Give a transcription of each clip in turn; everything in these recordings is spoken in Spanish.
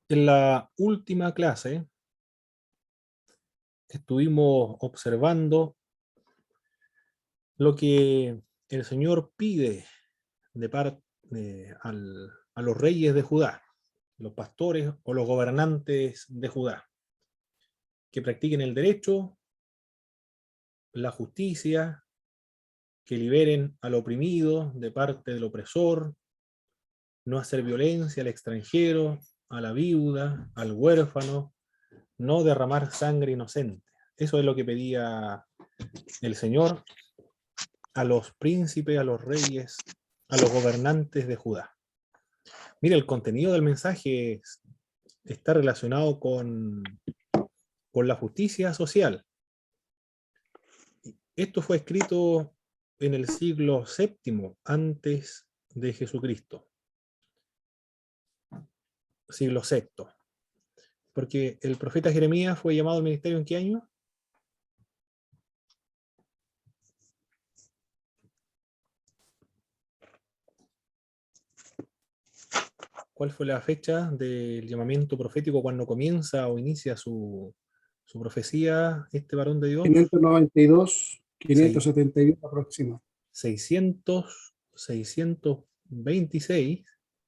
En la última clase estuvimos observando lo que el Señor pide de parte a los reyes de Judá, los pastores o los gobernantes de Judá, que practiquen el derecho, la justicia, que liberen al oprimido de parte del opresor, no hacer violencia al extranjero, a la viuda, al huérfano, no derramar sangre inocente. Eso es lo que pedía el Señor a los príncipes, a los reyes, a los gobernantes de Judá. Mira, el contenido del mensaje está relacionado con la justicia social. Esto fue escrito en el siglo VII antes de Jesucristo, siglo VI, porque el profeta Jeremías fue llamado al ministerio ¿en qué año? ¿Cuál fue la fecha del llamamiento profético cuando comienza o inicia su profecía este varón de Dios? 592, Seis- 571 aproximado. 626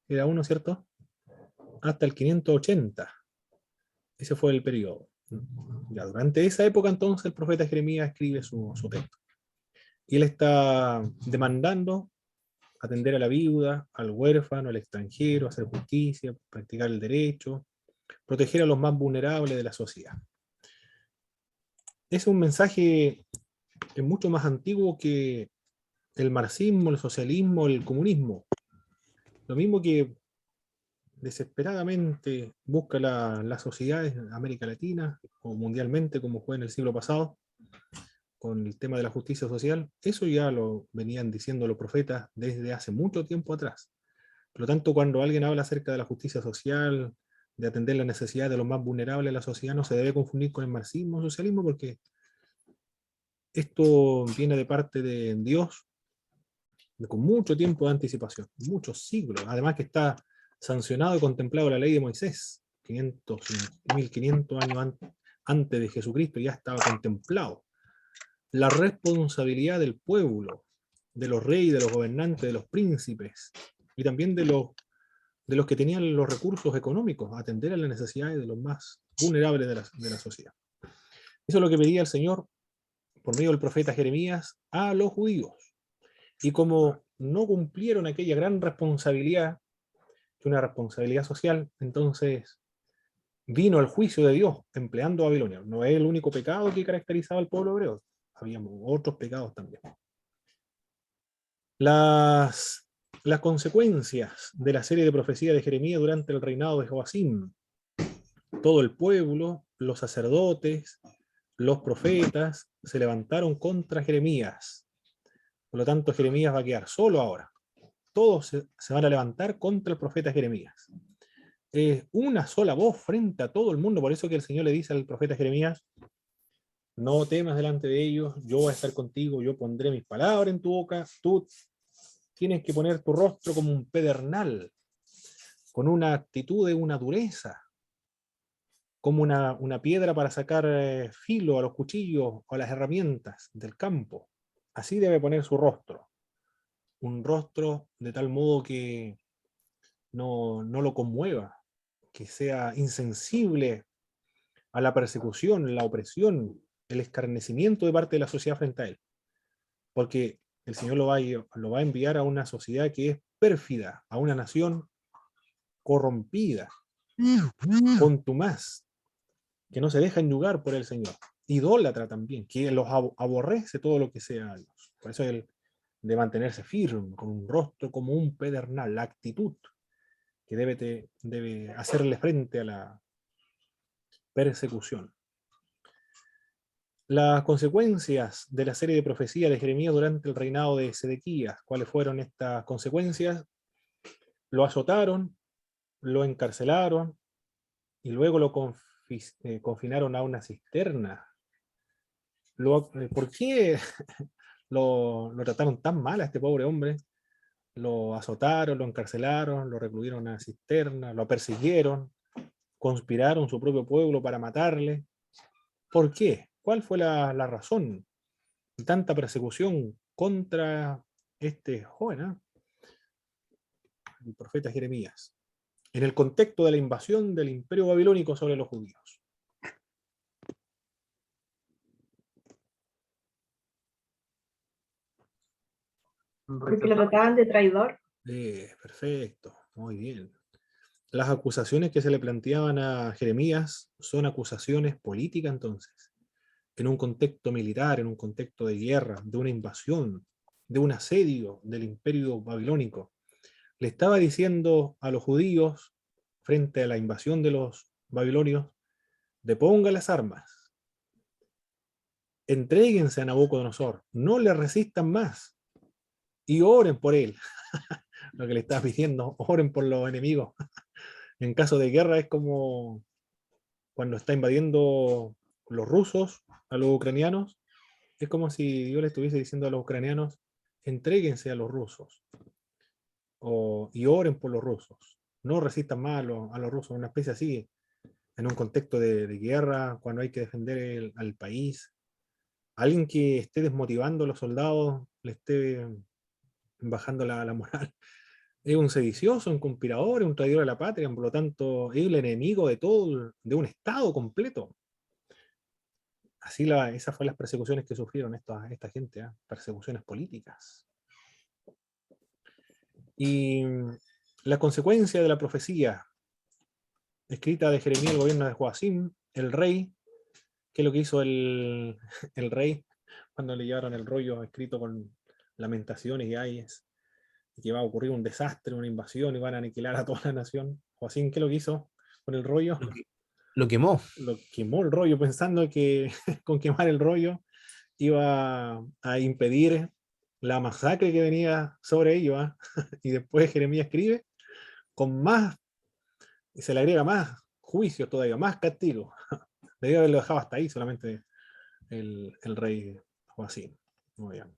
era uno, ¿cierto? Hasta el 580. Ese fue el periodo. Ya, durante esa época entonces el profeta Jeremías escribe su texto. Y él está demandando atender a la viuda, al huérfano, al extranjero, hacer justicia, practicar el derecho, proteger a los más vulnerables de la sociedad. Es un mensaje que es mucho más antiguo que el marxismo, el socialismo, el comunismo. Lo mismo que desesperadamente busca las sociedades en América Latina o mundialmente, como fue en el siglo pasado, con el tema de la justicia social. Eso ya lo venían diciendo los profetas desde hace mucho tiempo atrás. Por lo tanto, cuando alguien habla acerca de la justicia social, de atender las necesidades de los más vulnerables de la sociedad, no se debe confundir con el marxismo o socialismo, porque esto viene de parte de Dios, con mucho tiempo de anticipación, muchos siglos. Además que está sancionado y contemplado la ley de Moisés, 1500 años antes de Jesucristo, ya estaba contemplado. La responsabilidad del pueblo, de los reyes, de los gobernantes, de los príncipes, y también de los que tenían los recursos económicos, atender a las necesidades de los más vulnerables de la sociedad. Eso es lo que pedía el Señor por medio del profeta Jeremías a los judíos. Y como no cumplieron aquella gran responsabilidad, que una responsabilidad social, entonces vino el juicio de Dios empleando a Babilonia. No es el único pecado que caracterizaba al pueblo hebreo, había otros pecados también. Las, las consecuencias de la serie de profecías de Jeremías durante el reinado de Joacim: todo el pueblo, los sacerdotes, los profetas se levantaron contra Jeremías. Por lo tanto, Jeremías va a quedar solo ahora. Todos se van a levantar contra el profeta Jeremías. Una sola voz frente a todo el mundo. Por eso que el Señor le dice al profeta Jeremías: no temas delante de ellos, yo voy a estar contigo, yo pondré mis palabras en tu boca, tú tienes que poner tu rostro como un pedernal, con una actitud de una dureza, como una piedra para sacar filo a los cuchillos o a las herramientas del campo. Así debe poner su rostro. Un rostro de tal modo que no lo conmueva, que sea insensible a la persecución, la opresión, el escarnecimiento de parte de la sociedad frente a él. Porque el Señor lo va a enviar a una sociedad que es pérfida, a una nación corrompida, contumaz, que no se deja enyugar por el Señor. Idólatra también, que los aborrece todo lo que sea Dios. Por eso él de mantenerse firme, con un rostro como un pedernal, la actitud que debe hacerle frente a la persecución. Las consecuencias de la serie de profecías de Jeremías durante el reinado de Sedequías. ¿Cuáles fueron estas consecuencias? Lo azotaron, lo encarcelaron y luego lo confinaron a una cisterna. ¿Por qué lo trataron tan mal a este pobre hombre? Lo azotaron, lo encarcelaron, lo recluyeron a una cisterna, lo persiguieron. conspiraron su propio pueblo para matarle. ¿Por qué? ¿Cuál fue la razón de tanta persecución contra este joven, el profeta Jeremías, en el contexto de la invasión del imperio babilónico sobre los judíos? Porque lo trataban de traidor. Perfecto, muy bien. Las acusaciones que se le planteaban a Jeremías son acusaciones políticas entonces, en un contexto militar, en un contexto de guerra, de una invasión, de un asedio del imperio babilónico. Le estaba diciendo a los judíos, frente a la invasión de los babilonios, depongan las armas, entréguense a Nabucodonosor, no le resistan más y oren por él. Lo que le estaba pidiendo, oren por los enemigos. En caso de guerra es como cuando está invadiendo los rusos a los ucranianos, es como si Dios le estuviese diciendo a los ucranianos, entréguense a los rusos y oren por los rusos. No resistan más a los rusos, una especie así, en un contexto de guerra, cuando hay que defender al país. Alguien que esté desmotivando a los soldados, le esté bajando la moral, es un sedicioso, un conspirador, un traidor a la patria, por lo tanto, es el enemigo de todo, de un Estado completo. Así esas fueron las persecuciones que sufrieron esta gente, persecuciones políticas. Y la consecuencia de la profecía escrita de Jeremías, el gobierno de Joacim, el rey, que es lo que hizo el rey cuando le llevaron el rollo escrito con lamentaciones y ayes, que va a ocurrir un desastre, una invasión y van a aniquilar a toda la nación. Joacim, ¿qué es lo que hizo con el rollo? Lo quemó. Lo quemó el rollo, pensando que con quemar el rollo iba a impedir la masacre que venía sobre ellos. Y después Jeremías escribe con más, y se le agrega más juicio todavía, más castigo. Debía haberlo dejado hasta ahí solamente el rey Joacim. Muy bien.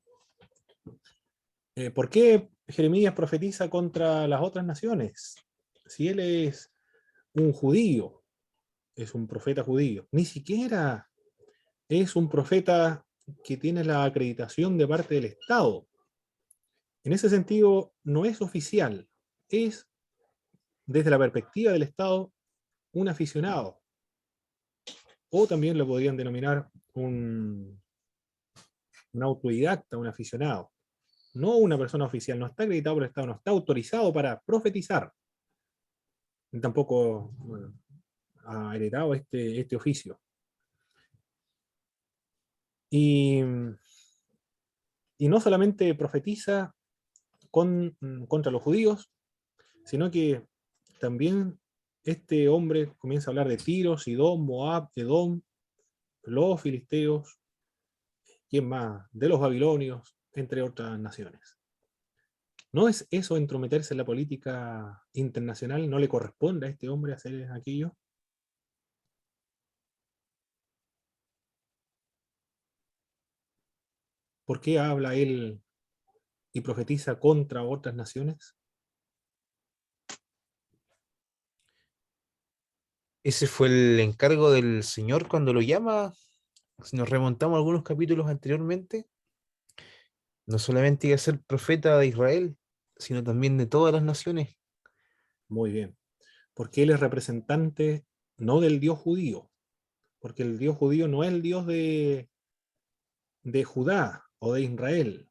¿Por qué Jeremías profetiza contra las otras naciones? Si él es un judío, es un profeta judío, ni siquiera es un profeta que tiene la acreditación de parte del Estado. En ese sentido, no es oficial, es, desde la perspectiva del Estado, un aficionado. O también lo podrían denominar un autodidacta, un aficionado. No una persona oficial, no está acreditado por el Estado, no está autorizado para profetizar. Ni tampoco ha heredado este oficio. Y no solamente profetiza contra los judíos, sino que también este hombre comienza a hablar de Tiro, Sidón, Moab, Edom, los filisteos, ¿quién más? De los babilonios, entre otras naciones. ¿No es eso entrometerse en la política internacional? ¿No le corresponde a este hombre hacer aquello? ¿Por qué habla él y profetiza contra otras naciones? Ese fue el encargo del Señor cuando lo llama. Si nos remontamos a algunos capítulos anteriormente, no solamente iba a ser profeta de Israel, sino también de todas las naciones. Muy bien. Porque él es representante no del Dios judío, porque el Dios judío no es el Dios de Judá o de Israel,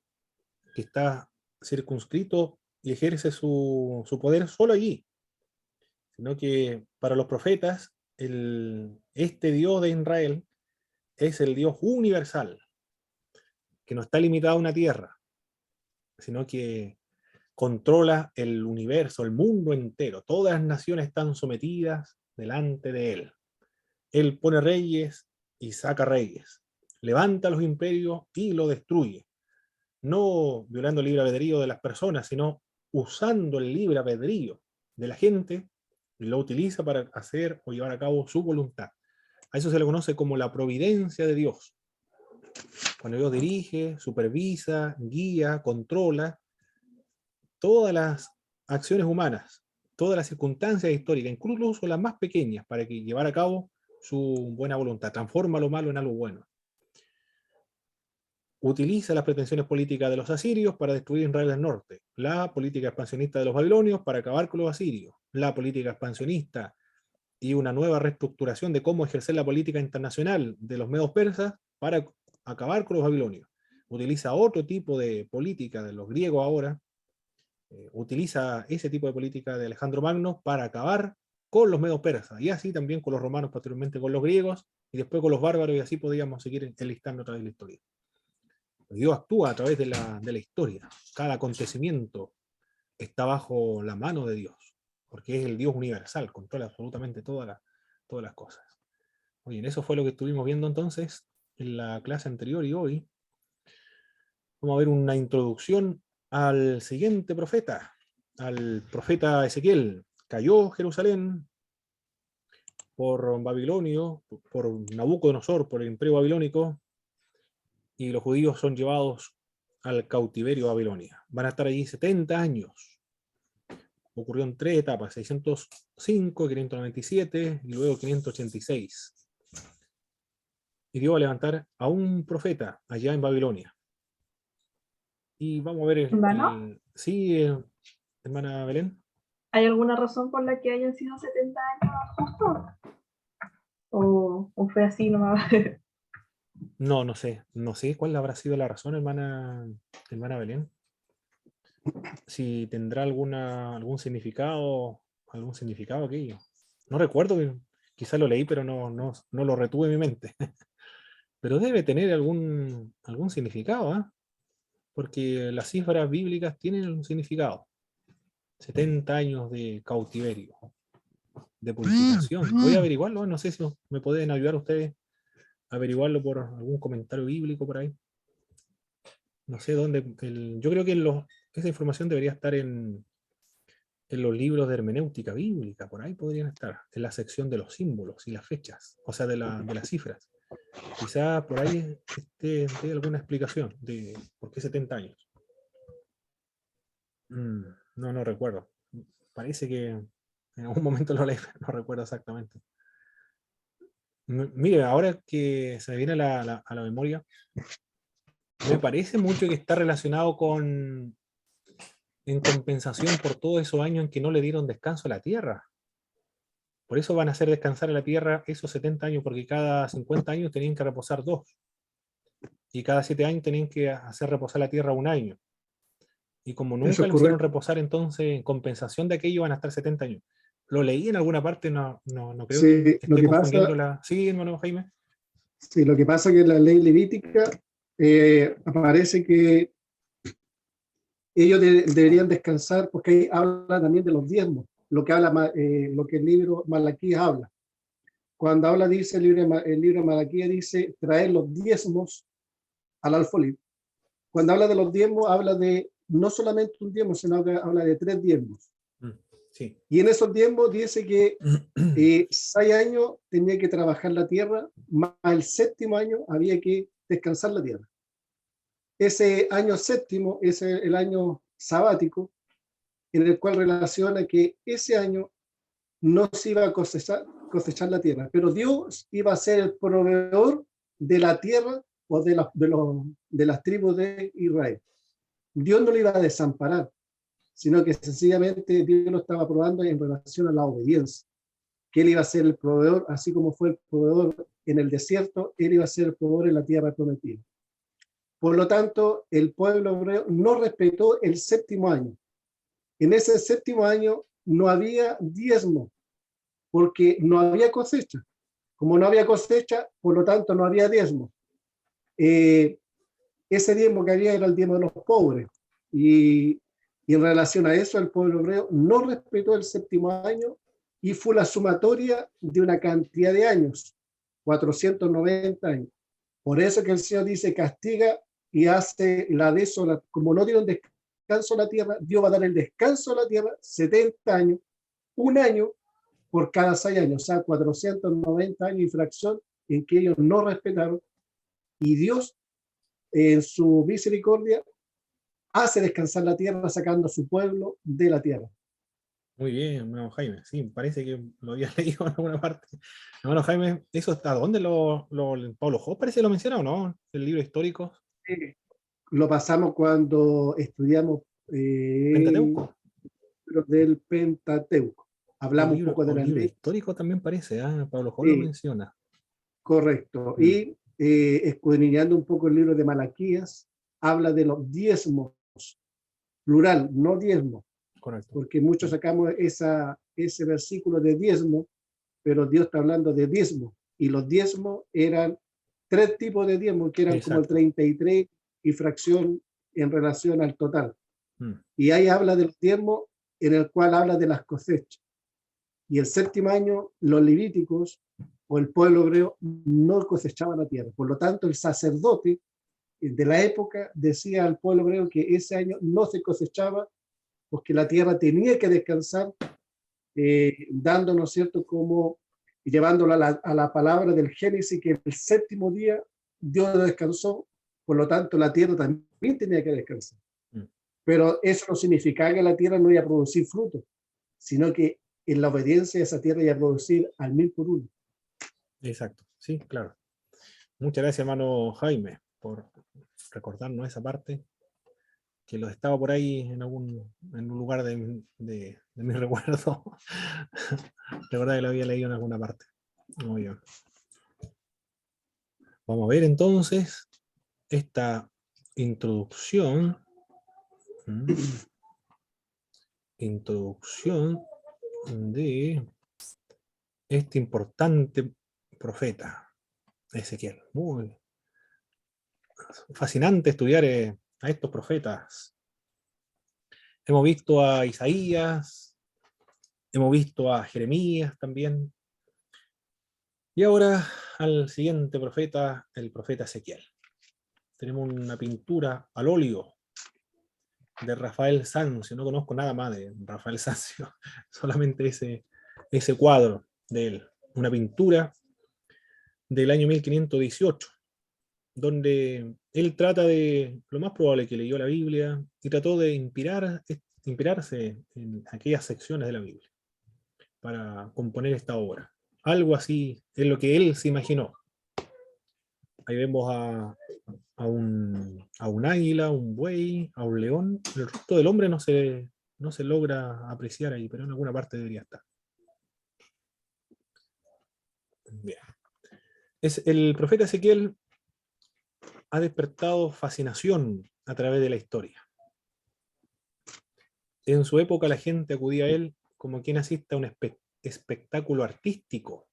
que está circunscrito y ejerce su poder solo allí, sino que para los profetas este Dios de Israel es el Dios universal, que no está limitado a una tierra, sino que controla el universo, el mundo entero. Todas las naciones están sometidas delante de él. Él pone reyes y saca reyes. Levanta los imperios y lo destruye. No violando el libre albedrío de las personas, sino usando el libre albedrío de la gente, y lo utiliza para hacer o llevar a cabo su voluntad. A eso se le conoce como la providencia de Dios. Cuando Dios dirige, supervisa, guía, controla todas las acciones humanas, todas las circunstancias históricas, incluso las más pequeñas, para que llevara a cabo su buena voluntad. Transforma lo malo en algo bueno. Utiliza las pretensiones políticas de los asirios para destruir Israel del norte, la política expansionista de los babilonios para acabar con los asirios, la política expansionista y una nueva reestructuración de cómo ejercer la política internacional de los medos persas para acabar con los babilonios. Utiliza otro tipo de política de los griegos ahora, utiliza ese tipo de política de Alejandro Magno para acabar con los medos persas, y así también con los romanos, posteriormente con los griegos, y después con los bárbaros, y así podríamos seguir enlistando a través de la historia. Dios actúa a través de la historia. Cada acontecimiento está bajo la mano de Dios, porque es el Dios universal, controla absolutamente todas las cosas. Muy bien, eso fue lo que estuvimos viendo entonces en la clase anterior, y hoy vamos a ver una introducción al siguiente profeta, al profeta Ezequiel. Cayó Jerusalén por Babilonio, por Nabucodonosor, por el imperio babilónico, y los judíos son llevados al cautiverio a Babilonia. Van a estar allí 70 años. Ocurrió en 3 etapas, 605, 597 y luego 586. Y Dios va a levantar a un profeta allá en Babilonia. Y vamos a ver sí, hermana Belén. ¿Hay alguna razón por la que hayan sido 70 años justos? ¿O fue así nomás? No sé cuál habrá sido la razón, hermana Belén. Si tendrá algún significado aquello. No recuerdo, quizás lo leí, pero no lo retuve en mi mente. Pero debe tener algún significado, ¿eh? Porque las cifras bíblicas tienen un significado. 70 años de cautiverio, de purificación. Voy a averiguarlo, no sé si me pueden ayudar ustedes a averiguarlo por algún comentario bíblico por ahí. No sé dónde. Yo creo que esa información debería estar en los libros de hermenéutica bíblica, por ahí podrían estar, en la sección de los símbolos y las fechas, o sea, de las cifras. Quizá por ahí esté alguna explicación de por qué 70 años. No recuerdo. Parece que en algún momento lo leí, pero no recuerdo exactamente. Mire, ahora que se me viene a la memoria, me parece mucho que está relacionado en compensación por todos esos años en que no le dieron descanso a la tierra. Por eso van a hacer descansar a la tierra esos 70 años, porque cada 50 años tenían que reposar 2. Y cada 7 años tenían que hacer reposar la tierra 1 año. Y como nunca lo hicieron reposar, entonces en compensación de aquello van a estar 70 años. Lo leí en alguna parte, no creo que esté confundiendo la... Sí, hermano Jaime. Sí, lo que pasa es que en la ley levítica aparece que ellos deberían descansar, porque ahí habla también de los diezmos, lo que el libro Malaquías habla. Cuando habla, dice el libro de Malaquías, dice traer los diezmos al alfolí. Cuando habla de los diezmos, habla de no solamente un diezmo, sino que habla de 3 diezmos. Sí. Y en esos diezmos dice que 6 años tenía que trabajar la tierra, más el 7º año había que descansar la tierra. Ese año 7º es el año sabático, en el cual relaciona que ese año no se iba a cosechar la tierra, pero Dios iba a ser el proveedor de la tierra o de las tribus de Israel. Dios no lo iba a desamparar, sino que sencillamente Dios lo estaba probando en relación a la obediencia, que Él iba a ser el proveedor, así como fue el proveedor en el desierto, Él iba a ser el proveedor en la tierra prometida. Por lo tanto, el pueblo hebreo no respetó el 7º año. En ese 7º año no había diezmo, porque no había cosecha. Como no había cosecha, por lo tanto no había diezmo. Ese diezmo que había era el diezmo de los pobres. Y en relación a eso, el pueblo hebreo no respetó el 7º año y fue la sumatoria de una cantidad de años, 490 años. Por eso que el Señor dice, castiga y hace la desolación. Como no dieron descanso a la tierra, Dios va a dar el descanso a la tierra 70 años, 1 año por cada 6 años, o sea, 490 años de fracción en que ellos no respetaron. Y Dios, en su misericordia, hace descansar la tierra sacando a su pueblo de la tierra. Muy bien, hermano Jaime. Sí, parece que lo había leído en alguna parte. Hermano Jaime, ¿eso está dónde Pablo Jó parece que lo menciona o no? El libro histórico. Eh, Lo pasamos cuando estudiamos Pentateuco. del Pentateuco. Hablamos un poco O de el las libro leyes. histórico también parece, Pablo Jó lo Sí, menciona. correcto. Mm, Y escudriñando un poco el libro de Malaquías, habla de los diezmos, plural, no diezmos, correcto. porque muchos sacamos ese versículo de diezmo, pero Dios está hablando de diezmo. Y los diezmos eran tres tipos de diezmos, que eran como el Exacto. 33 y fracción en relación al total. Mm, Y ahí habla del diezmo en el cual habla de las cosechas. Y el séptimo año, los levíticos o el pueblo hebreo no cosechaban la tierra. Por lo tanto, el sacerdote de la época decía al pueblo hebreo que ese año no se cosechaba porque la tierra tenía que descansar, dándonos, ¿cierto?, como llevándolo a la palabra del Génesis, que el séptimo día Dios descansó, por lo tanto la tierra también tenía que descansar. mm. Pero eso no significaba que la tierra no iba a producir fruto, sino que en la obediencia esa tierra iba a producir al 1000 por 1. Exacto. Sí, claro. Muchas gracias, hermano Jaime, por recordarnos esa parte, que lo estaba por ahí en un lugar de mi recuerdo. Recuerda que lo había leído en alguna parte. Muy bien. Vamos a ver entonces esta introducción. Introducción de este importante profeta, Ezequiel. Muy fascinante estudiar a estos profetas. Hemos visto a Isaías, hemos visto a Jeremías también, y ahora al siguiente profeta, el profeta Ezequiel. Tenemos una pintura al óleo de Rafael Sanzio. No conozco nada más de Rafael Sanzio, solamente ese cuadro de él. Una pintura del año 1518, donde él trata de, lo más probable que leyó la Biblia y trató de inspirarse en aquellas secciones de la Biblia para componer esta obra. Algo así es lo que él se imaginó. Ahí vemos a un águila, un buey, a un león. El rostro del hombre no se logra apreciar ahí, pero en alguna parte debería estar. Bien. El profeta Ezequiel ha despertado fascinación a través de la historia. En su época la gente acudía a él como quien asiste a un espectáculo artístico,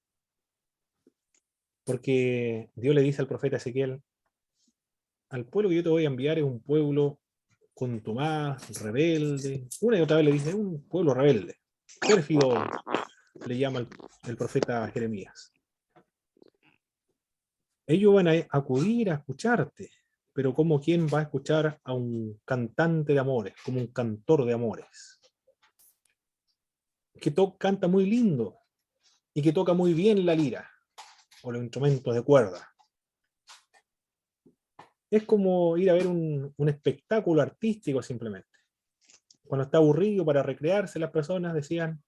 porque Dios le dice al profeta Ezequiel: al pueblo que yo te voy a enviar es un pueblo contumaz, rebelde. Una y otra vez le dice, un pueblo rebelde. Pérfido le llama el profeta Jeremías. Ellos van a acudir a escucharte, pero como quien va a escuchar a un cantante de amores, como un cantor de amores, que canta muy lindo y que toca muy bien la lira o los instrumentos de cuerda. Es como ir a ver un espectáculo artístico simplemente. Cuando está aburrido, para recrearse, las personas decían,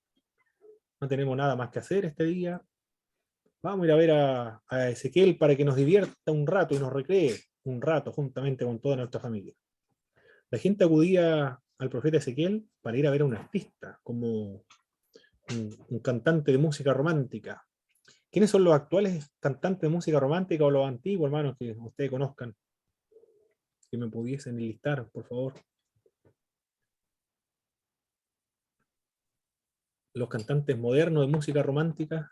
no tenemos nada más que hacer este día, vamos a ir a ver a Ezequiel para que nos divierta un rato y nos recree un rato juntamente con toda nuestra familia. La gente acudía al profeta Ezequiel para ir a ver a un artista, como un cantante de música romántica. ¿Quiénes son los actuales cantantes de música romántica o los antiguos, hermanos, que ustedes conozcan? Que me pudiesen enlistar, por favor. Los cantantes modernos de música romántica.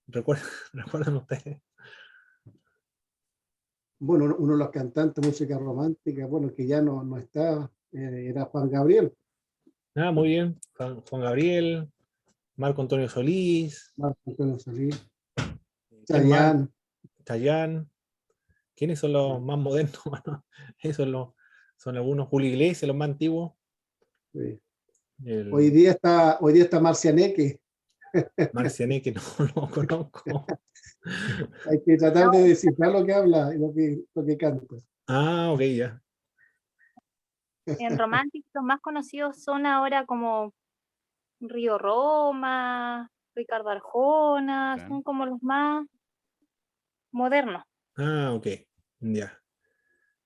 ¿Recuerdan, ¿recuerdan ustedes? Bueno, uno de los cantantes de música romántica, bueno, que ya no está, era Juan Gabriel. Muy bien. Juan Gabriel, Marco Antonio Solís. Marco Antonio Solís, ¿Quién más? Chayanne. Chayanne. ¿Quiénes son los más modernos? Esos son algunos. Julio Iglesias, los más antiguos. Sí. El Hoy día está Marcianeque. Marcianeque, no lo conozco. Hay que tratar de descifrar lo que habla y lo que canta. Ok, ya. En románticos los más conocidos son ahora como Río Roma, Ricardo Arjona, Claro. son como los más modernos. Ah, ok, ya.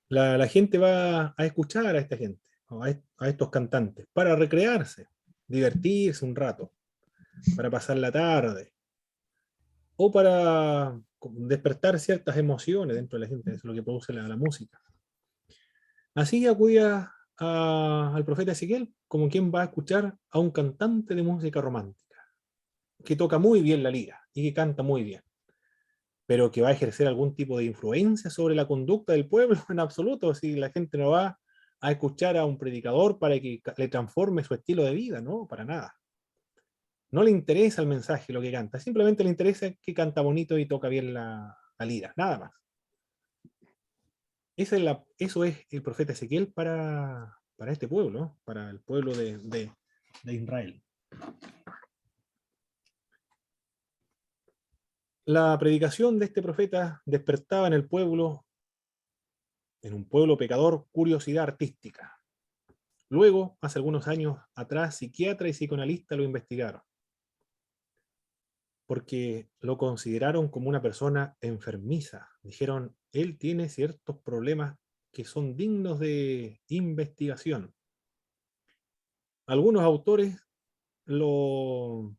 La gente va a escuchar a esta gente, o a estos cantantes, para recrearse, divertirse un rato, para pasar la tarde, o para despertar ciertas emociones dentro de la gente. Eso es lo que produce la música. Así acudía al profeta Ezequiel como quien va a escuchar a un cantante de música romántica, que toca muy bien la lira y que canta muy bien, pero que va a ejercer algún tipo de influencia sobre la conducta del pueblo en absoluto. Si la gente no va a escuchar a un predicador para que le transforme su estilo de vida, no, para nada. No le interesa el mensaje, lo que canta, simplemente le interesa que canta bonito y toca bien la lira, nada más. Eso es el profeta Ezequiel para este pueblo, ¿no? Para el pueblo de Israel. La predicación de este profeta despertaba en un pueblo pecador, curiosidad artística. Luego, hace algunos años atrás, psiquiatra y psicoanalista lo investigaron, porque lo consideraron como una persona enfermiza. Dijeron, él tiene ciertos problemas que son dignos de investigación. Algunos autores lo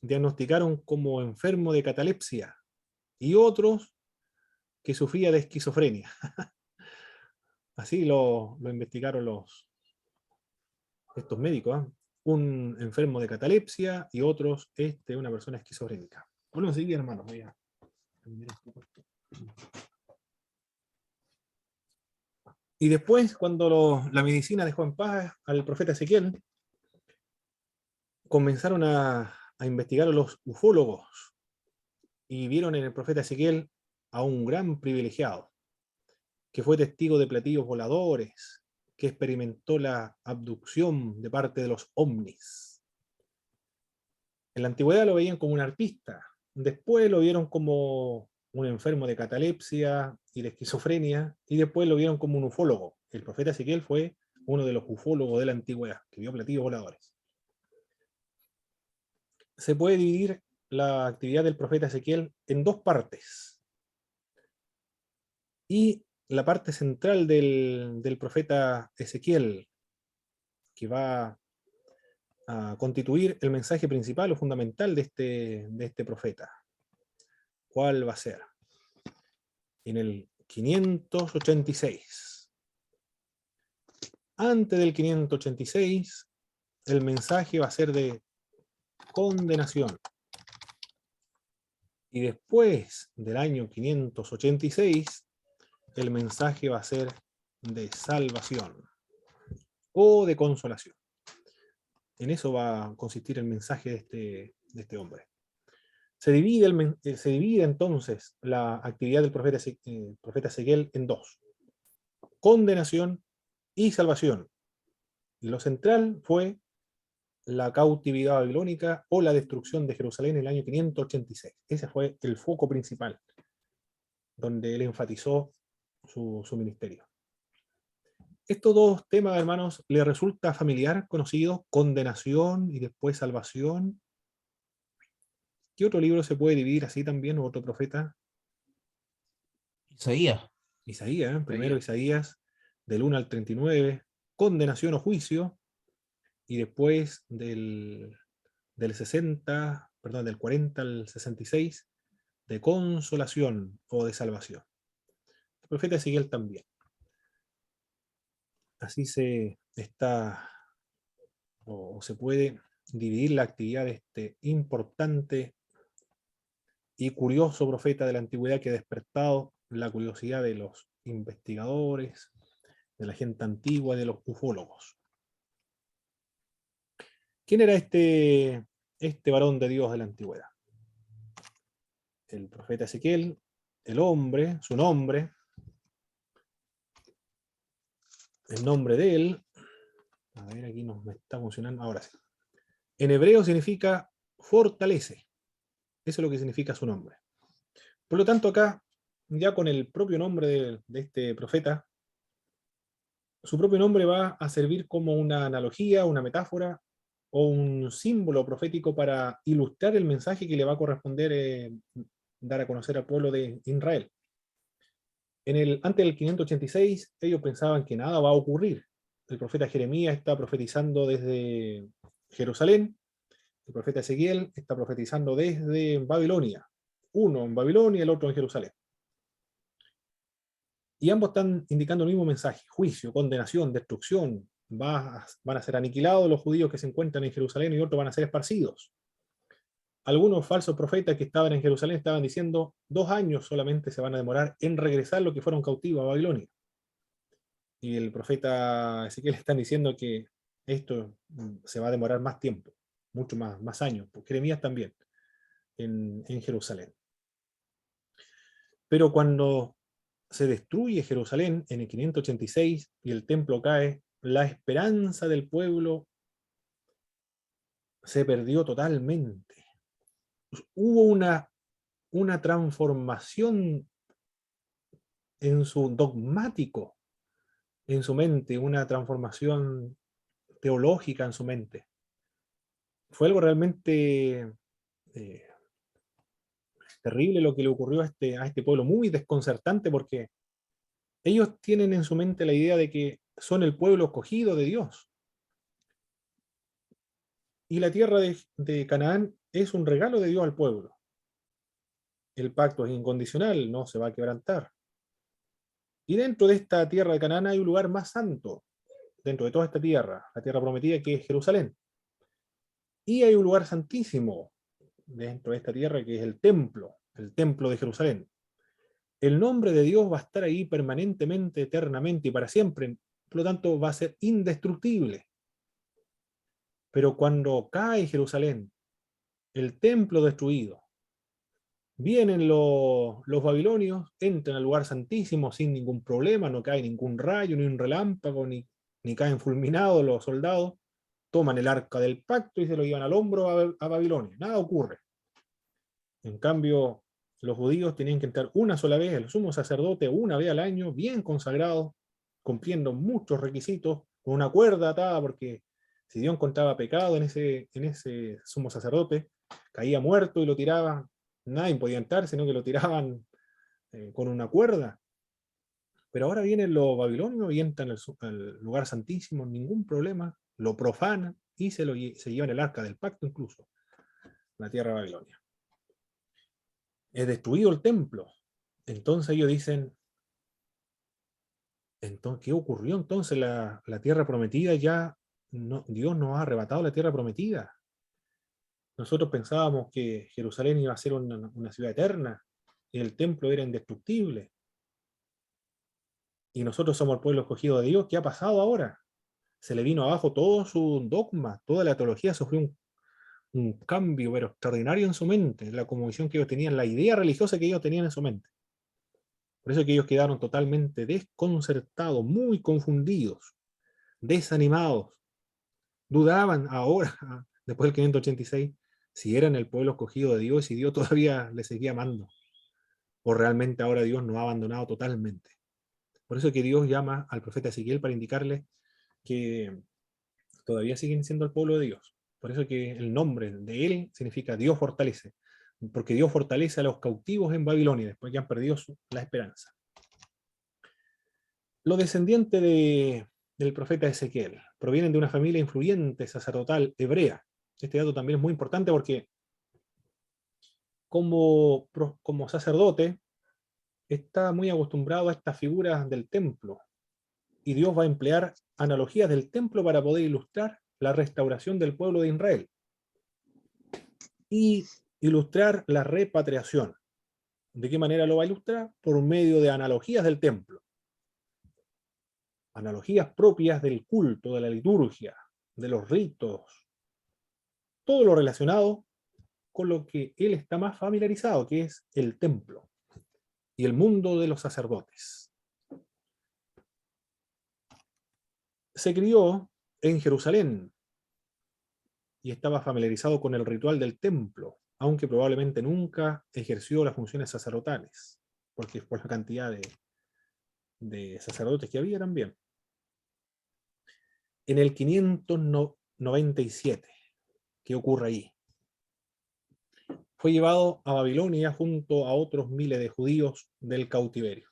diagnosticaron como enfermo de catalepsia y otros que sufría de esquizofrenia. Así lo investigaron estos médicos, ¿eh? Un enfermo de catalepsia y otros una persona esquizofrénica. Bueno, sí, hermano, voy a cambiar un poco esto. Y después, cuando la medicina dejó en paz al profeta Ezequiel, comenzaron a investigar a los ufólogos y vieron en el profeta Ezequiel a un gran privilegiado, que fue testigo de platillos voladores, que experimentó la abducción de parte de los ovnis. En la antigüedad lo veían como un artista, después lo vieron como un enfermo de catalepsia y de esquizofrenia, y después lo vieron como un ufólogo. El profeta Ezequiel fue uno de los ufólogos de la antigüedad, que vio platillos voladores. Se puede dividir la actividad del profeta Ezequiel en dos partes. Y la parte central del profeta Ezequiel, que va a constituir el mensaje principal o fundamental de este profeta. ¿Cuál va a ser? En el 586. Antes del 586, el mensaje va a ser de condenación. Y después del año 586, el mensaje va a ser de salvación o de consolación. En eso va a consistir el mensaje de este hombre. Se divide entonces la actividad del profeta Ezequiel en dos: condenación y salvación. Y lo central fue la cautividad babilónica o la destrucción de Jerusalén en el año 586. Ese fue el foco principal, donde él enfatizó su ministerio. Estos dos temas, hermanos, ¿les resulta familiar, conocido? Condenación y después salvación. ¿Qué otro libro se puede dividir así también, o otro profeta? Isaías. Isaías, primero Isaías, del 1 al 39, condenación o juicio, y después del 40 al 66, de consolación o de salvación. El profeta Ezequiel también. Así se puede dividir la actividad de este importante y curioso profeta de la antigüedad que ha despertado la curiosidad de los investigadores, de la gente antigua, de los ufólogos. ¿Quién era este varón de Dios de la antigüedad? El profeta Ezequiel, el hombre, su nombre, el nombre de él. A ver, aquí me está funcionando. Ahora sí. En hebreo significa fortalece. Eso es lo que significa su nombre. Por lo tanto, acá, ya con el propio nombre de este profeta, Su propio nombre va a servir como una analogía, una metáfora o un símbolo profético para ilustrar el mensaje que le va a corresponder dar a conocer al pueblo de Israel. Antes del 586, ellos pensaban que nada va a ocurrir. El profeta Jeremías está profetizando desde Jerusalén, el profeta Ezequiel está profetizando desde Babilonia, uno en Babilonia y el otro en Jerusalén. Y ambos están indicando el mismo mensaje: juicio, condenación, destrucción. Van a ser aniquilados los judíos que se encuentran en Jerusalén y otros van a ser esparcidos. Algunos falsos profetas que estaban en Jerusalén estaban diciendo 2 años solamente se van a demorar en regresar los que fueron cautivos a Babilonia. Y el profeta Ezequiel están diciendo que esto se va a demorar más tiempo, mucho más años. Jeremías también, en Jerusalén. Pero cuando se destruye Jerusalén en el 586 y el templo cae, la esperanza del pueblo se perdió totalmente. Hubo una transformación en su dogmático, en su mente, una transformación teológica en su mente. Fue algo realmente terrible lo que le ocurrió a este pueblo, muy desconcertante, porque ellos tienen en su mente la idea de que son el pueblo escogido de Dios. Y la tierra de Canaán es un regalo de Dios al pueblo. El pacto es incondicional, no se va a quebrantar. Y dentro de esta tierra de Canaán hay un lugar más santo, dentro de toda esta tierra, la tierra prometida, que es Jerusalén. Y hay un lugar santísimo dentro de esta tierra, que es el templo de Jerusalén. El nombre de Dios va a estar ahí permanentemente, eternamente y para siempre. Por lo tanto, va a ser indestructible. Pero cuando cae Jerusalén, el templo destruido, vienen los babilonios, entran al lugar santísimo sin ningún problema, no cae ningún rayo, ni un relámpago, ni caen fulminados los soldados, toman el arca del pacto y se lo llevan al hombro a Babilonia. Nada ocurre. En cambio, los judíos tenían que entrar una sola vez, el sumo sacerdote una vez al año, bien consagrado, cumpliendo muchos requisitos, con una cuerda atada, porque si Dios encontraba pecado en ese sumo sacerdote, caía muerto y lo tiraban. Nadie podía entrar, sino que lo tiraban con una cuerda. Pero ahora vienen los babilonios y entran al lugar santísimo, ningún problema, lo profanan y se llevan el arca del pacto incluso, la tierra de Babilonia. Es destruido el templo. Entonces ellos dicen, entonces, ¿qué ocurrió? Entonces la tierra prometida ya, no, Dios nos ha arrebatado la tierra prometida. Nosotros pensábamos que Jerusalén iba a ser una ciudad eterna y el templo era indestructible. Y nosotros somos el pueblo escogido de Dios. ¿Qué ha pasado ahora? Se le vino abajo todo su dogma, toda la teología sufrió un cambio pero extraordinario en su mente, la conmovisión que ellos tenían, la idea religiosa que ellos tenían en su mente. Por eso que ellos quedaron totalmente desconcertados, muy confundidos, desanimados. Dudaban ahora, después del 586, si eran el pueblo escogido de Dios y si Dios todavía les seguía amando. O realmente ahora Dios nos ha abandonado totalmente. Por eso que Dios llama al profeta Ezequiel para indicarle que todavía siguen siendo el pueblo de Dios. Por eso que el nombre de él significa Dios fortalece. Porque Dios fortalece a los cautivos en Babilonia, después que han perdido la esperanza. Los descendientes del profeta Ezequiel provienen de una familia influyente sacerdotal hebrea. Este dato también es muy importante porque como sacerdote está muy acostumbrado a estas figuras del templo y Dios va a emplear analogías del templo para poder ilustrar la restauración del pueblo de Israel y ilustrar la repatriación. ¿De qué manera lo va a ilustrar? Por medio de analogías del templo. Analogías propias del culto, de la liturgia, de los ritos, todo lo relacionado con lo que él está más familiarizado, que es el templo y el mundo de los sacerdotes. Se crió en Jerusalén y estaba familiarizado con el ritual del templo, aunque probablemente nunca ejerció las funciones sacerdotales, porque por la cantidad de sacerdotes que había también. En el 597, ¿qué ocurre ahí? Fue llevado a Babilonia junto a otros miles de judíos del cautiverio.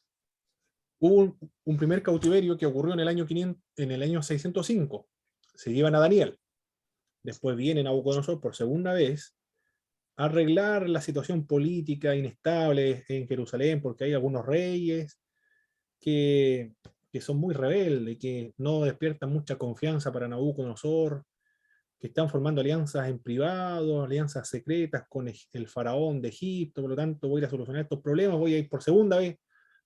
Hubo un primer cautiverio que ocurrió en el año 605. Se llevan a Daniel. Después viene Nabucodonosor por segunda vez a arreglar la situación política inestable en Jerusalén, porque hay algunos reyes que son muy rebeldes, que no despiertan mucha confianza para Nabucodonosor, que están formando alianzas en privado, alianzas secretas con el faraón de Egipto. Por lo tanto voy a ir a solucionar estos problemas, voy a ir por segunda vez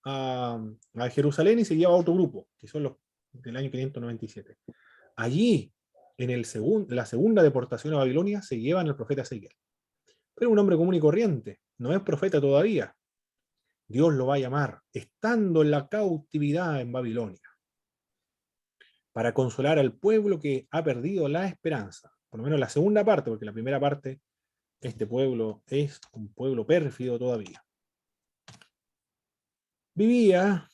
a Jerusalén, y se lleva a otro grupo, que son los del año 597. Allí, en la segunda deportación a Babilonia, se llevan al profeta Ezequiel. Pero un hombre común y corriente, no es profeta todavía. Dios lo va a llamar, estando en la cautividad en Babilonia, para consolar al pueblo que ha perdido la esperanza. Por lo menos la segunda parte, porque la primera parte, este pueblo es un pueblo pérfido todavía. Vivía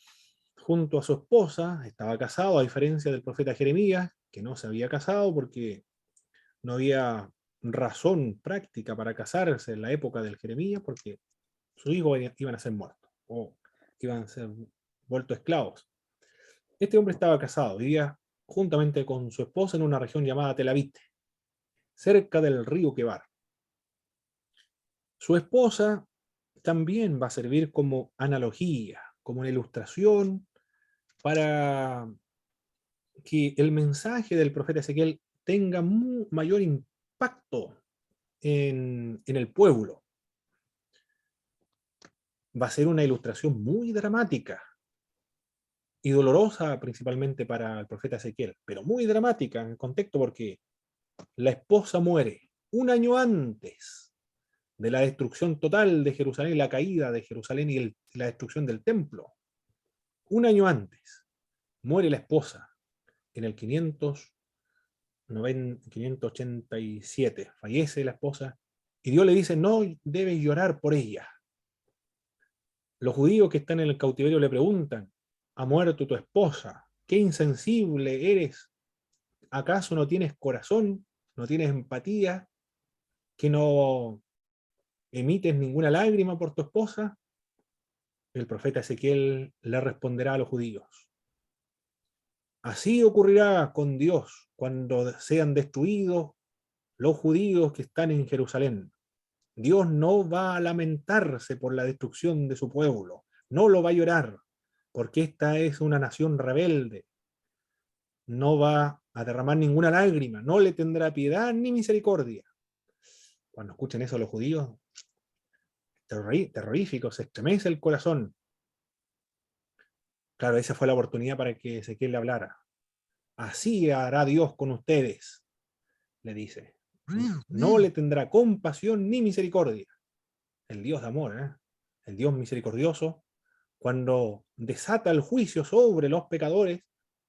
junto a su esposa, estaba casado, a diferencia del profeta Jeremías, que no se había casado porque no había razón práctica para casarse en la época del Jeremías, porque sus hijos iban a ser muertos o iban a ser vueltos esclavos. Este hombre estaba casado, vivía juntamente con su esposa en una región llamada Tel Aviv, cerca del río Quebar. Su esposa también va a servir como analogía, como una ilustración para que el mensaje del profeta Ezequiel tenga mayor impacto en el pueblo. Va a ser una ilustración muy dramática y dolorosa principalmente para el profeta Ezequiel, pero muy dramática en el contexto, porque la esposa muere un año antes de la destrucción total de Jerusalén, la caída de Jerusalén y la destrucción del templo. Un año antes muere la esposa en el 587. Fallece la esposa y Dios le dice: no debes llorar por ella. Los judíos que están en el cautiverio le preguntan: ¿ha muerto tu esposa? ¿Qué insensible eres? ¿Acaso no tienes corazón? ¿No tienes empatía? ¿Que no emites ninguna lágrima por tu esposa? El profeta Ezequiel le responderá a los judíos: así ocurrirá con Dios cuando sean destruidos los judíos que están en Jerusalén. Dios no va a lamentarse por la destrucción de su pueblo, no lo va a llorar, porque esta es una nación rebelde. No va a derramar ninguna lágrima, no le tendrá piedad ni misericordia. Cuando escuchen eso los judíos, terrorífico, se estremece el corazón. Claro, esa fue la oportunidad para que Ezequiel le hablara. Así hará Dios con ustedes, le dice. No le tendrá compasión ni misericordia. El Dios de amor, el Dios misericordioso, cuando desata el juicio sobre los pecadores,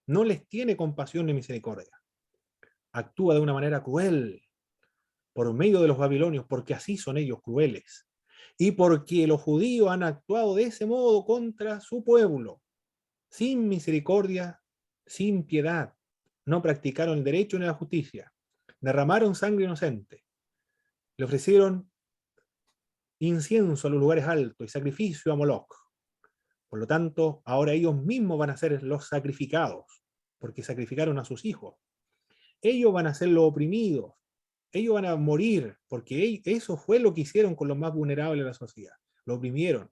no les tiene compasión ni misericordia. Actúa de una manera cruel por medio de los babilonios, porque así son ellos, crueles. Y porque los judíos han actuado de ese modo contra su pueblo, sin misericordia, sin piedad. No practicaron el derecho ni la justicia. Derramaron sangre inocente. Le ofrecieron incienso a los lugares altos y sacrificio a Moloch. Por lo tanto, ahora ellos mismos van a ser los sacrificados, porque sacrificaron a sus hijos. Ellos van a ser los oprimidos. Ellos van a morir, porque eso fue lo que hicieron con los más vulnerables de la sociedad. Lo oprimieron.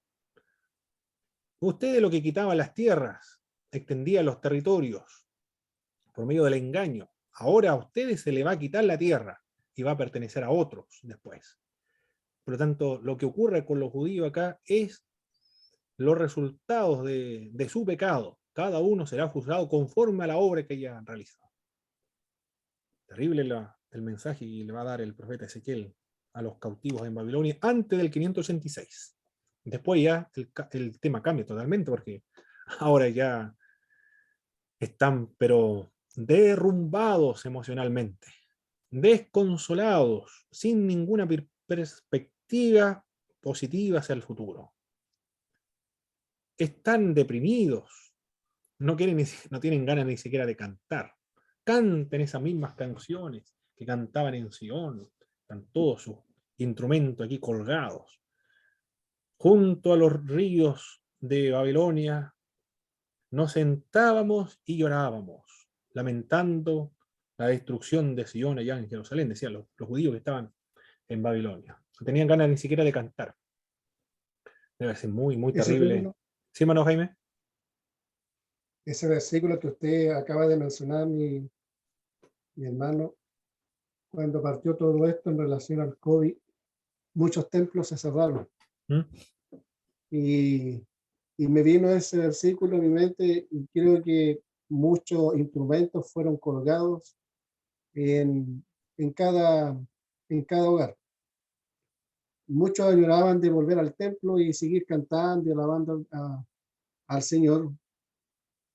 Ustedes lo que quitaban las tierras, extendían los territorios por medio del engaño. Ahora a ustedes se les va a quitar la tierra y va a pertenecer a otros después. Por lo tanto, lo que ocurre con los judíos acá es los resultados de su pecado. Cada uno será juzgado conforme a la obra que haya realizado. Terrible el mensaje que le va a dar el profeta Ezequiel a los cautivos en Babilonia antes del 586. Después ya el tema cambia totalmente, porque ahora ya están pero derrumbados emocionalmente, desconsolados, sin ninguna perspectiva positiva hacia el futuro. Están deprimidos, no tienen ganas ni siquiera de cantar, canten esas mismas canciones que cantaban en Sion. Están todos sus instrumentos aquí colgados. Junto a los ríos de Babilonia nos sentábamos y llorábamos, lamentando la destrucción de Sion allá en Jerusalén, decían los judíos que estaban en Babilonia. No tenían ganas ni siquiera de cantar. Debe ser muy, muy Ese terrible. versículo, ¿Sí, hermano Jaime? ese versículo que usted acaba de mencionar, mi hermano, cuando partió todo esto en relación al COVID, muchos templos se cerraron. ¿Mm? Y, y me vino ese versículo a mi mente y creo que muchos instrumentos fueron colgados en, en, cada, en cada hogar. Muchos añoraban de volver al templo y seguir cantando y alabando al Señor.